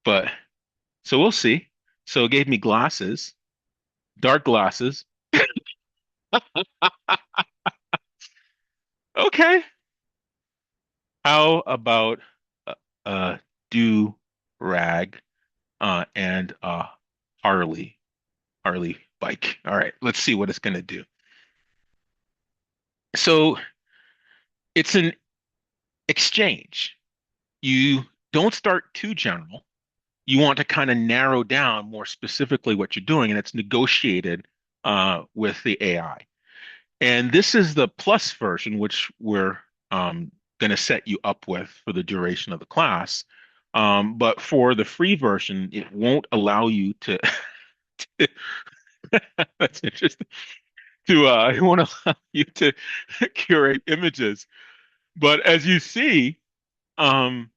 But so we'll see. So it gave me glasses, dark glasses. Okay. How about a, a do rag and a Harley bike? All right, let's see what it's going to do. So it's an exchange. You don't start too general. You want to kind of narrow down more specifically what you're doing, and it's negotiated with the AI. And this is the plus version, which we're going to set you up with for the duration of the class. But for the free version, it won't allow you to. That's interesting. It won't allow you to curate images. But as you see, um,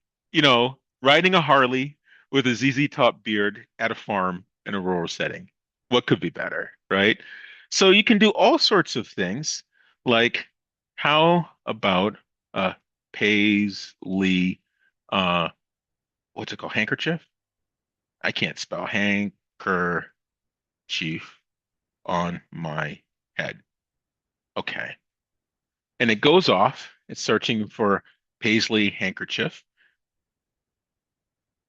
riding a Harley with a ZZ Top beard at a farm in a rural setting. What could be better, right? So you can do all sorts of things, like how about a paisley, uh, what's it called? Handkerchief? I can't spell handkerchief on my head. Okay. And it goes off. It's searching for paisley handkerchief.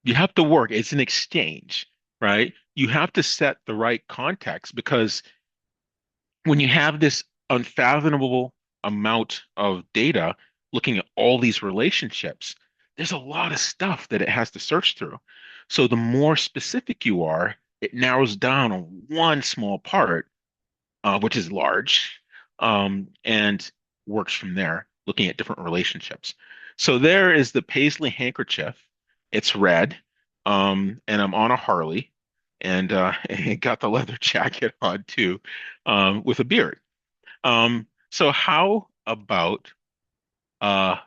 You have to work. It's an exchange, right? You have to set the right context because when you have this unfathomable amount of data looking at all these relationships, there's a lot of stuff that it has to search through. So the more specific you are, it narrows down on one small part, which is large, and works from there, looking at different relationships. So there is the paisley handkerchief. It's red, and I'm on a Harley, and it got the leather jacket on too, with a beard. So how about a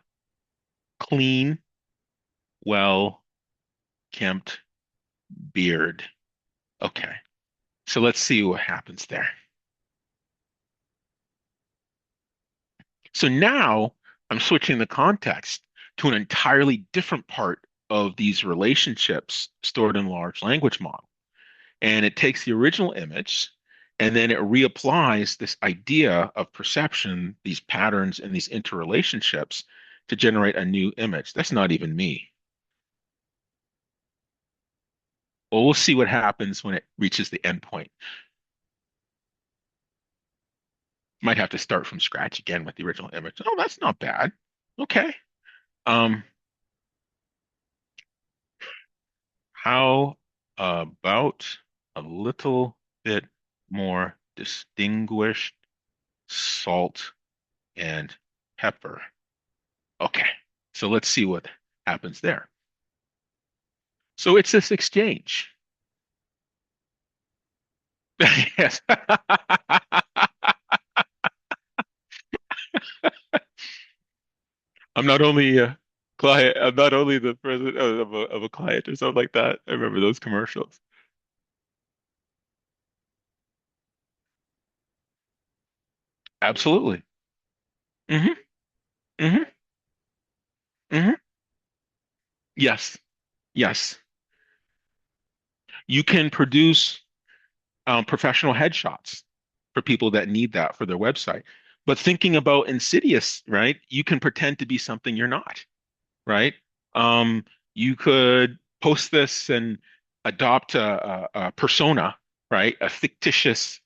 clean, well kempt beard? Okay, so let's see what happens there. So now I'm switching the context to an entirely different part of these relationships stored in large language model. And it takes the original image and then it reapplies this idea of perception, these patterns and these interrelationships to generate a new image. That's not even me. Well, we'll see what happens when it reaches the endpoint. Might have to start from scratch again with the original image. Oh, that's not bad. Okay. Um, How about a little bit more distinguished salt and pepper? Okay, so let's see what happens there. So it's this exchange. Yes. I'm not only a client, I'm not only the president of a client or something like that. I remember those commercials. Absolutely. Hmm. Hmm. Hmm. Yes. Yes. You can produce professional headshots for people that need that for their website. But thinking about insidious, right? You can pretend to be something you're not, right? You could post this and adopt a persona, right? A fictitious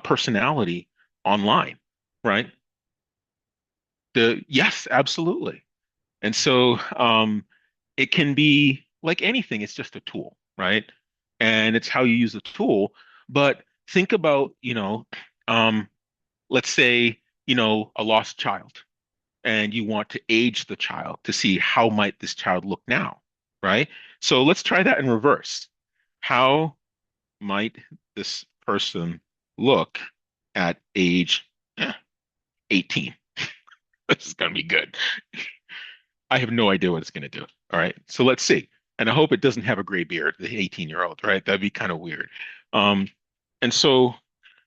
personality online, right? Yes, absolutely. And so it can be like anything, it's just a tool, right? And it's how you use the tool. But think about, um, let's say, a lost child, and you want to age the child to see how might this child look now, right? So let's try that in reverse. How might this person look at age 18? This is going to be good. I have no idea what it's going to do. All right. So let's see. And I hope it doesn't have a gray beard, the 18-year-old, right? That'd be kind of weird. Um, and so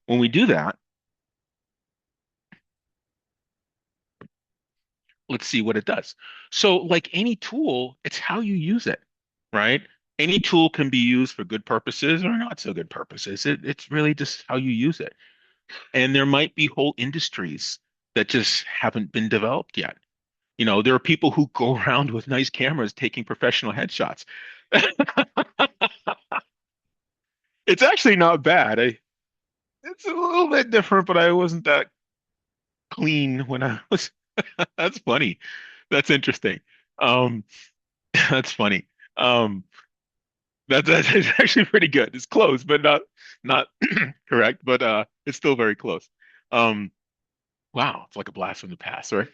when we do that, let's see what it does. So, like any tool, it's how you use it, right? Any tool can be used for good purposes or not so good purposes. It's really just how you use it. And there might be whole industries that just haven't been developed yet. There are people who go around with nice cameras taking professional headshots. It's actually not bad. It's a little bit different, but I wasn't that clean when I was. That's funny. That's interesting. Um, that's funny. Um, that's actually pretty good. It's close, but not correct, but it's still very close. Um, wow, it's like a blast from the past, right?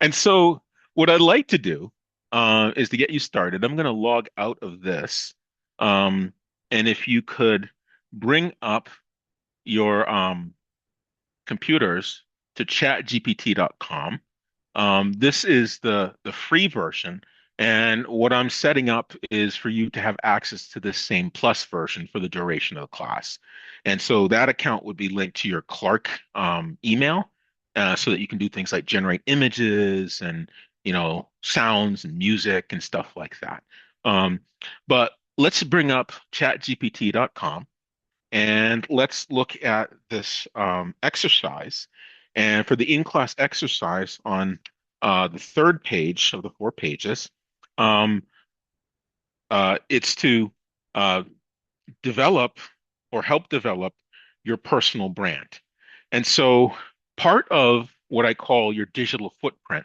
And so, what I'd like to do is to get you started. I'm going to log out of this, um, and if you could bring up your computers to chatgpt.com. This is the free version, and what I'm setting up is for you to have access to this same plus version for the duration of the class. And so that account would be linked to your Clark email, so that you can do things like generate images and sounds and music and stuff like that. Um, but let's bring up chatgpt.com. And let's look at this exercise. And for the in-class exercise on the third page of the 4 pages, um, it's to uh, develop or help develop your personal brand. And so part of what I call your digital footprint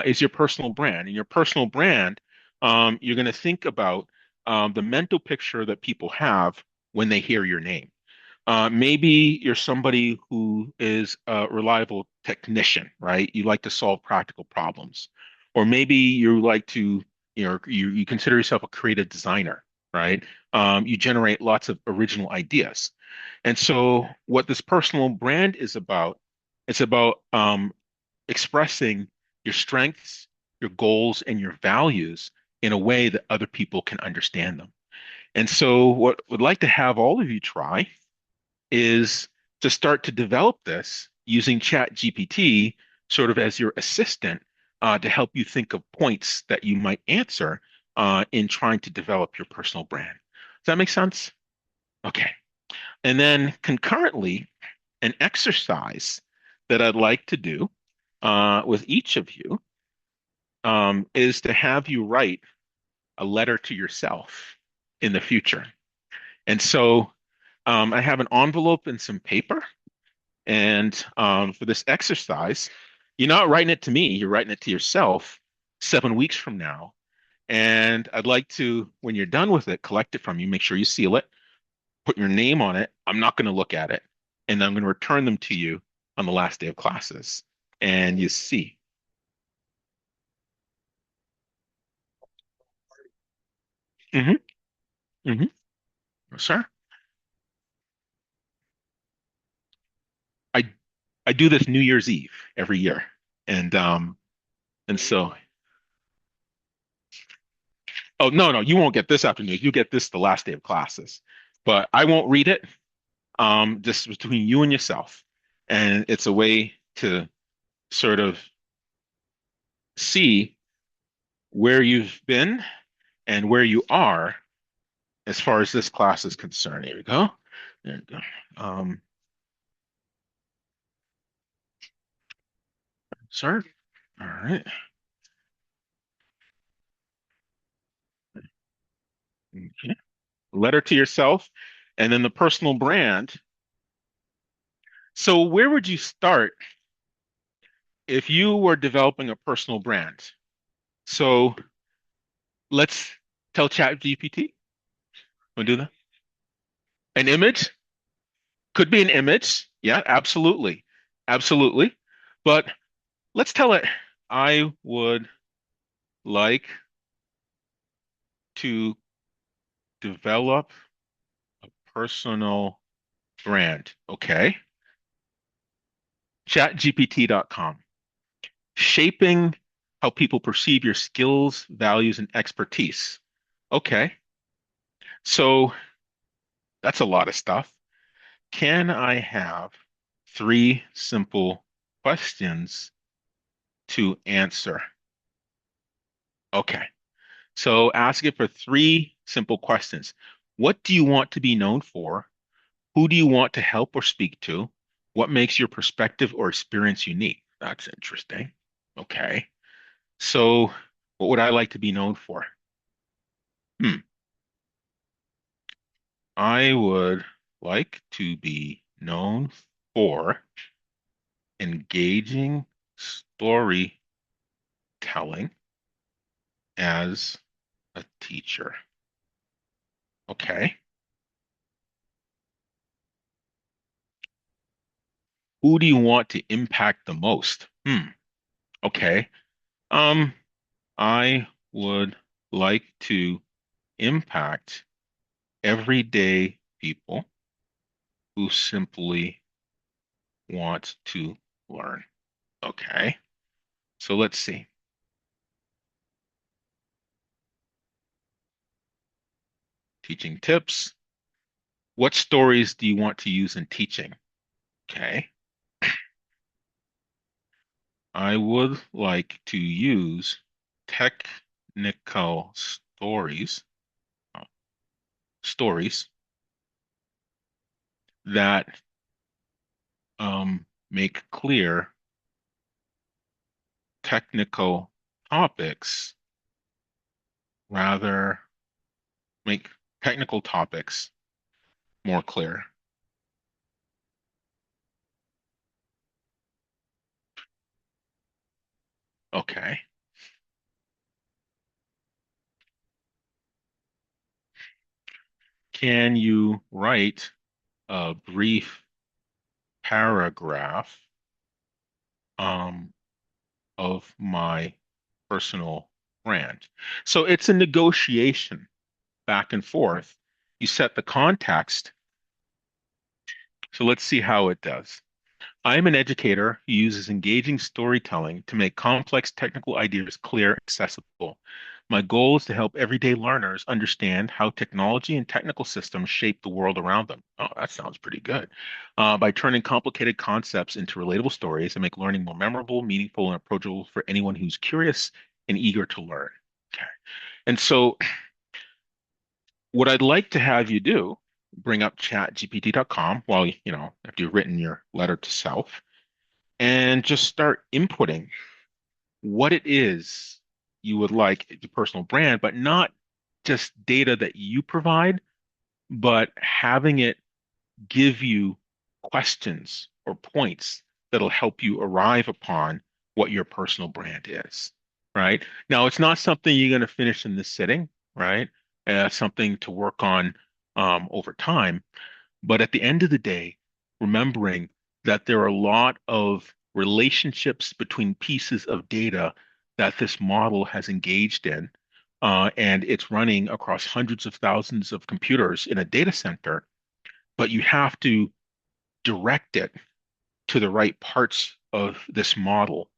is your personal brand. And your personal brand, you're going to think about the mental picture that people have when they hear your name. Maybe you're somebody who is a reliable technician, right? You like to solve practical problems. Or maybe you like to, you consider yourself a creative designer, right? You generate lots of original ideas. And so what this personal brand is about, it's about expressing your strengths, your goals, and your values in a way that other people can understand them. And so what I would like to have all of you try is to start to develop this using ChatGPT sort of as your assistant to help you think of points that you might answer in trying to develop your personal brand. Does that make sense? Okay. And then concurrently, an exercise that I'd like to do with each of you is to have you write a letter to yourself in the future. And so I have an envelope and some paper. And for this exercise, you're not writing it to me, you're writing it to yourself 7 weeks from now. And I'd like to, when you're done with it, collect it from you, make sure you seal it, put your name on it. I'm not going to look at it. And I'm going to return them to you on the last day of classes. And you see. Mm-hmm. Mm-hmm. Sir, I I do this New Year's Eve every year. And so oh no, you won't get this afternoon. You get this the last day of classes. But I won't read it. Just between you and yourself. And it's a way to sort of see where you've been and where you are as far as this class is concerned. Here we go. There we go. Sir. All right. Okay. Letter to yourself, and then the personal brand. So where would you start if you were developing a personal brand? So let's tell ChatGPT. Want to do that? An image? Could be an image. Yeah, absolutely. Absolutely. But let's tell it, I would like to develop a personal brand. Okay. ChatGPT.com. Shaping how people perceive your skills, values, and expertise. Okay, so that's a lot of stuff. Can I have three simple questions to answer? Okay, so ask it for three simple questions. What do you want to be known for? Who do you want to help or speak to? What makes your perspective or experience unique? That's interesting. Okay. So, what would I like to be known for? Hmm. I would like to be known for engaging storytelling as a teacher. Okay. Who do you want to impact the most? Hmm. Okay. Um, I would like to impact everyday people who simply want to learn. Okay. So let's see. Teaching tips. What stories do you want to use in teaching? Okay. I would like to use technical uh, stories that make clear technical topics, rather make technical topics more clear. Okay. Can you write a brief paragraph um, of my personal brand? So it's a negotiation back and forth. You set the context. So let's see how it does. I'm an educator who uses engaging storytelling to make complex technical ideas clear and accessible. My goal is to help everyday learners understand how technology and technical systems shape the world around them. Oh, that sounds pretty good. By turning complicated concepts into relatable stories and make learning more memorable, meaningful, and approachable for anyone who's curious and eager to learn. Okay. And so what I'd like to have you do, bring up chatgpt.com while, after you've written your letter to self, and just start inputting what it is you would like your personal brand, but not just data that you provide, but having it give you questions or points that'll help you arrive upon what your personal brand is, right? Now, it's not something you're going to finish in this sitting, right? Something to work on over time. But at the end of the day, remembering that there are a lot of relationships between pieces of data that this model has engaged in, and it's running across hundreds of thousands of computers in a data center, but you have to direct it to the right parts of this model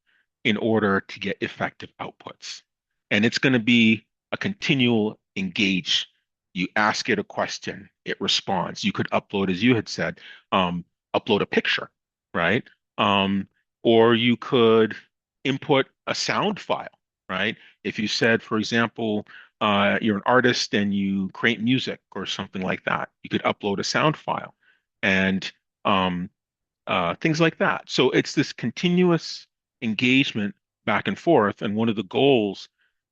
in order to get effective outputs. And it's going to be a continual engage. You ask it a question, it responds. You could upload, as you had said, upload a picture, right? Um, or you could input a sound file, right? If you said, for example, you're an artist and you create music or something like that, you could upload a sound file. And um, things like that. So it's this continuous engagement back and forth. And one of the goals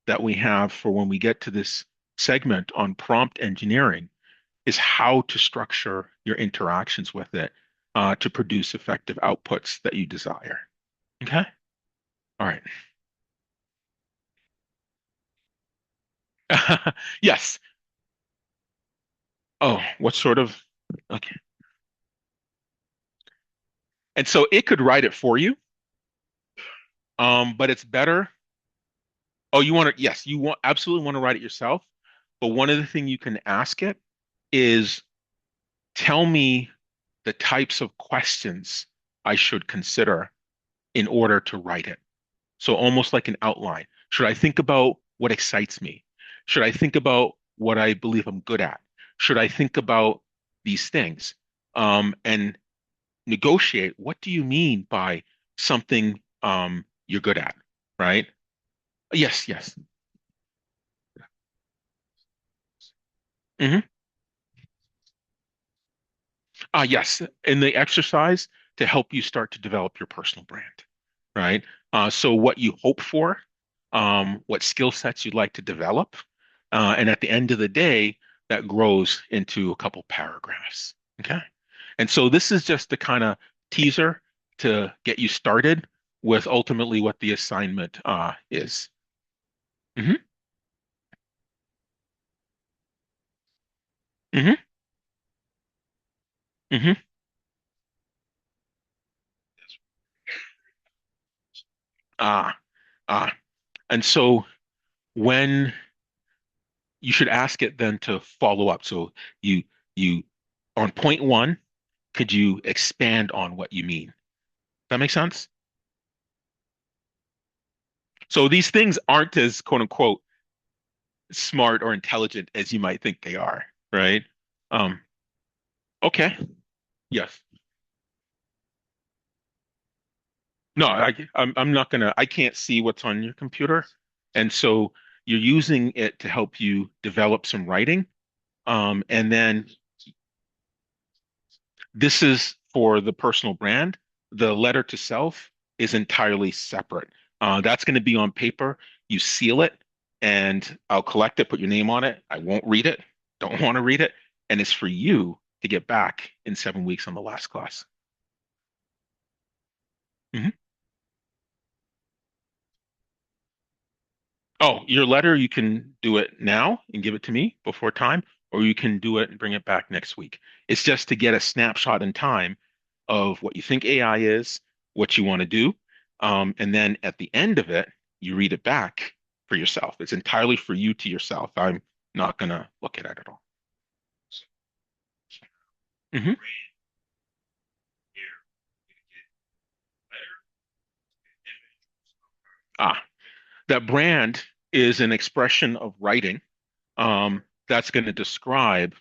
that we have for when we get to this segment on prompt engineering is how to structure your interactions with it to produce effective outputs that you desire. Okay? All right. Yes. Oh, what sort of? Okay. And so it could write it for you, but it's better. Oh, you want to? Yes, you want absolutely want to write it yourself. But one of the things you can ask it is tell me the types of questions I should consider in order to write it. So almost like an outline. Should I think about what excites me? Should I think about what I believe I'm good at? Should I think about these things? And negotiate. What do you mean by something you're good at, right? Yes, yes. hmm yes. In the exercise to help you start to develop your personal brand, right? So what you hope for, what skill sets you'd like to develop, and at the end of the day, that grows into a couple paragraphs. Okay. And so this is just the kind of teaser to get you started with ultimately what the assignment is. hmm hmm hmm Ah, ah. And so when you should ask it then to follow up. So you on point one, could you expand on what you mean? That makes sense? So these things aren't as quote unquote smart or intelligent as you might think they are, right? Um, okay. Yes. No, I'm not gonna, I can't see what's on your computer. And so you're using it to help you develop some writing. And then this is for the personal brand. The letter to self is entirely separate. That's going to be on paper. You seal it, and I'll collect it, put your name on it. I won't read it. Don't want to read it. And it's for you to get back in 7 weeks on the last class. Mhm. Oh, your letter, you can do it now and give it to me before time, or you can do it and bring it back next week. It's just to get a snapshot in time of what you think AI is, what you want to do, and then at the end of it, you read it back for yourself. It's entirely for you to yourself. I'm not gonna look at it at all. hmm Ah, that brand is an expression of writing that's going to describe.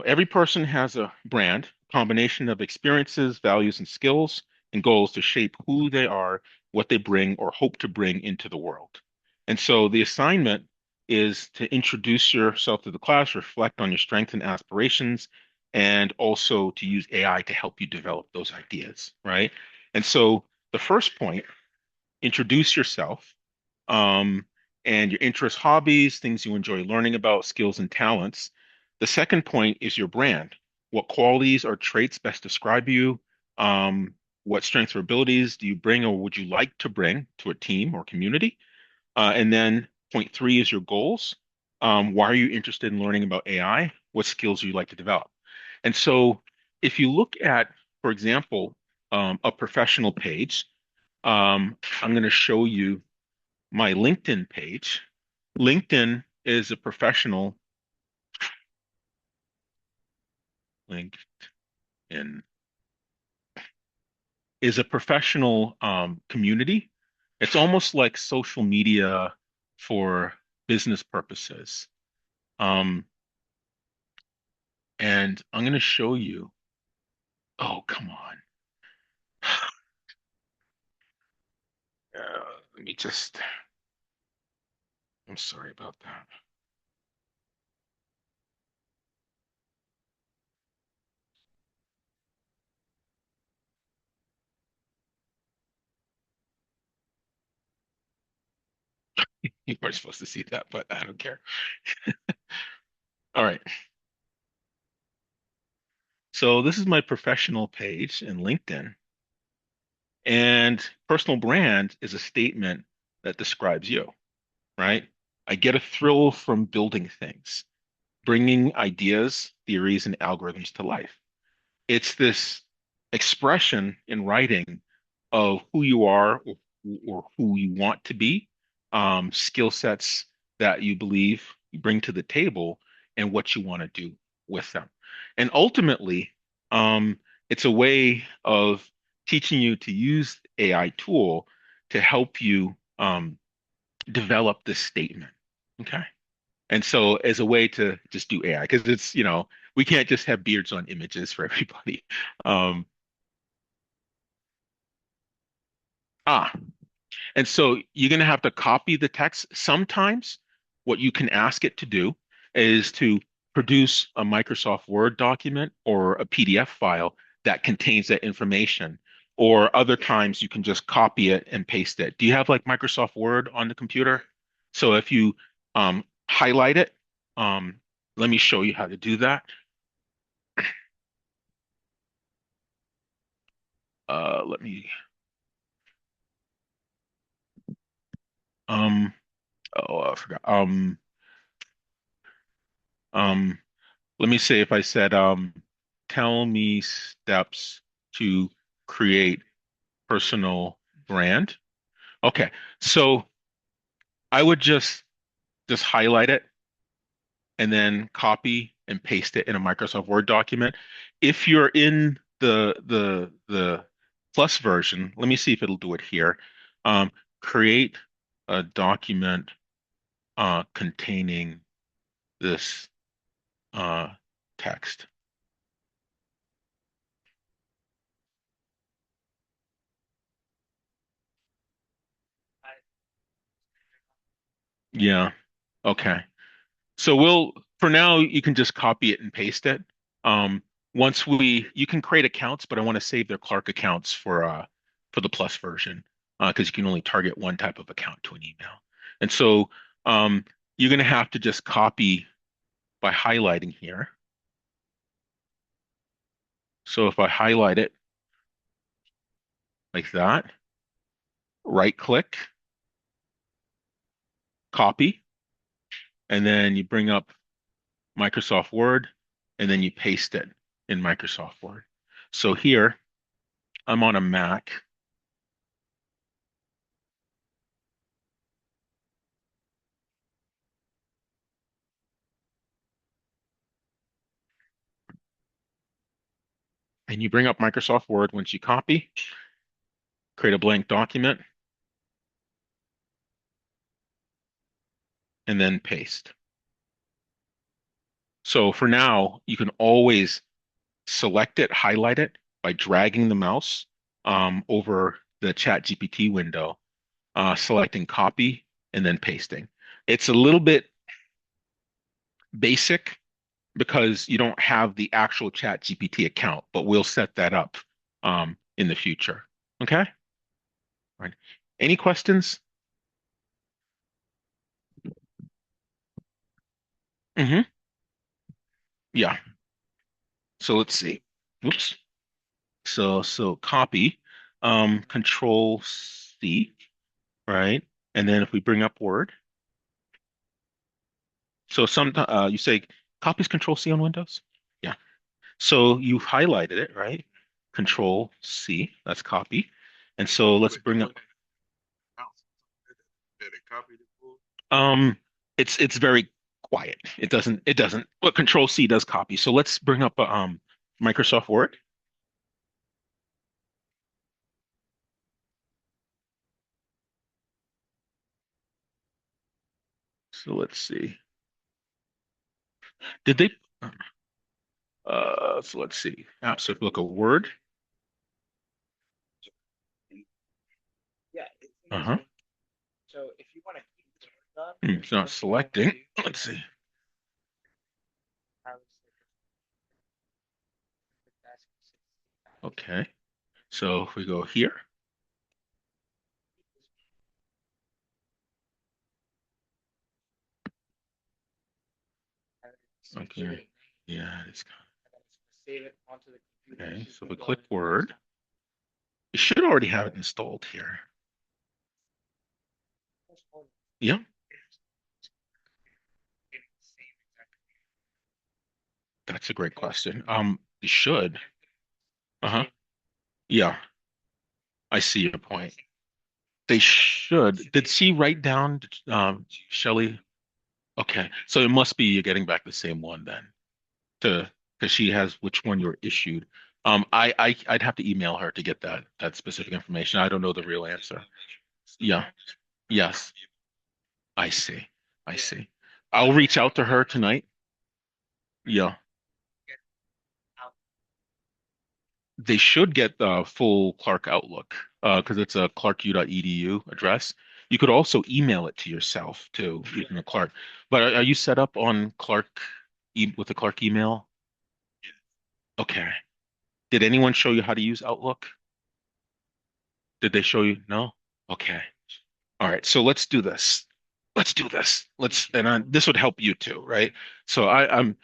Every person has a brand, combination of experiences, values, and skills, and goals to shape who they are, what they bring or hope to bring into the world. And so the assignment is to introduce yourself to the class, reflect on your strengths and aspirations, and also to use AI to help you develop those ideas, right? And so the first point, introduce yourself, um, and your interests, hobbies, things you enjoy learning about, skills and talents. The second point is your brand. What qualities or traits best describe you? What strengths or abilities do you bring or would you like to bring to a team or community? And then point three is your goals. Why are you interested in learning about AI? What skills do you like to develop? And so if you look at, for example, a professional page, I'm going to show you my LinkedIn page. LinkedIn is a professional LinkedIn is a professional community. It's almost like social media for business purposes. Um, and I'm going to show you. Oh, come on. Let me just. I'm sorry about that. You weren't supposed to see that, but I don't care. All right. So this is my professional page in LinkedIn. And personal brand is a statement that describes you, right? I get a thrill from building things, bringing ideas, theories, and algorithms to life. It's this expression in writing of who you are or who you want to be, skill sets that you believe you bring to the table, and what you want to do with them. And ultimately, um, it's a way of teaching you to use AI tool to help you develop this statement. Okay. And so as a way to just do AI, because it's, we can't just have beards on images for everybody. Um, ah, And so you're going to have to copy the text. Sometimes what you can ask it to do is to produce a Microsoft Word document or a PDF file that contains that information. Or other times you can just copy it and paste it. Do you have like Microsoft Word on the computer? So if you highlight it, um, let me show you how to do that. Let me, um, oh, I forgot. Um, Let me say if I said, tell me steps to create personal brand. Okay, so I would just highlight it and then copy and paste it in a Microsoft Word document. If you're in the plus version, let me see if it'll do it here. Um, create a document containing this uh, text. Yeah. Okay. So for now, you can just copy it and paste it. Um, you can create accounts, but I want to save their Clark accounts for the Plus version, because you can only target one type of account to an email. And so, you're going to have to just copy by highlighting here. So if I highlight it like that, right click, copy, and then you bring up Microsoft Word, and then you paste it in Microsoft Word. So here, I'm on a Mac. And you bring up Microsoft Word once you copy, create a blank document, and then paste. So for now, you can always select it, highlight it by dragging the mouse over the Chat GPT window, selecting copy, and then pasting. It's a little bit basic because you don't have the actual Chat GPT account, but we'll set that up in the future. Okay? All right. Any questions? Hmm. Yeah. So let's see. Whoops. So copy, control C, right? And then if we bring up Word, so you say copies control C on Windows? Yeah. So you've highlighted it, right? Control C, that's copy. And so let's bring up um it's very quiet. It doesn't but control C does copy. So let's bring up Microsoft Word. So let's see. Did they so let's see. So if you look at Word. Uh-huh. It's not selecting. Let's see. Okay. So if we go here, okay. Yeah, it's okay. So if we click Word, you should already have it installed here. Yeah, that's a great question. You should. Uh-huh. Yeah, I see your point. They should. Did she write down Shelley? Okay. So it must be you're getting back the same one then to because she has which one you're issued. I'd have to email her to get that specific information. I don't know the real answer. Yeah. Yes. I see. I see. I'll reach out to her tonight. Yeah. They should get the full Clark Outlook because it's a clarku.edu address. You could also email it to yourself too, using the Clark. But are you set up on Clark with the Clark email? Okay. Did anyone show you how to use Outlook? Did they show you? No? Okay. All right. So let's do this. Let's do this. This would help you too, right? So I'm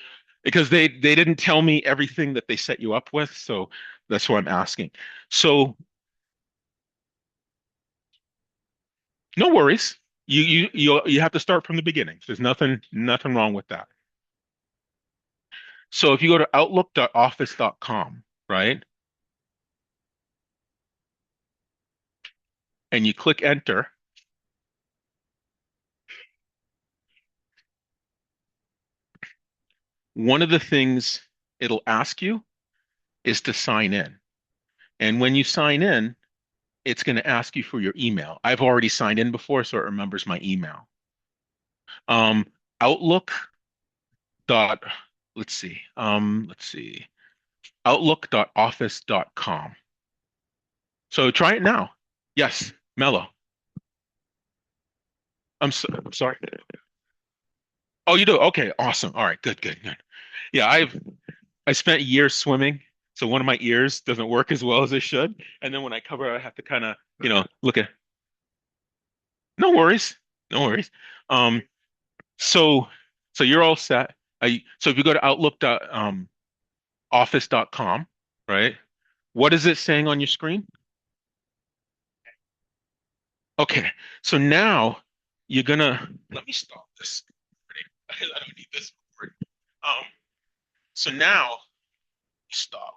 because they didn't tell me everything that they set you up with, so that's why I'm asking. So no worries. You have to start from the beginning. There's nothing wrong with that. So if you go to outlook.office.com, right, and you click enter, one of the things it'll ask you is to sign in. And when you sign in, it's going to ask you for your email. I've already signed in before, so it remembers my email. Outlook dot, let's see, outlook.office.com. So try it now. Yes, Mello. I'm sorry. Oh, you do? Okay, awesome. All right, good, good, good. Yeah, I spent years swimming, so one of my ears doesn't work as well as it should. And then when I cover, I have to kind of, look at. No worries, no worries. Um, so so you're all set. So if you go to outlook.office.com, right? What is it saying on your screen? Okay, so now you're gonna let me stop this. I don't need this board. Um, so now stop.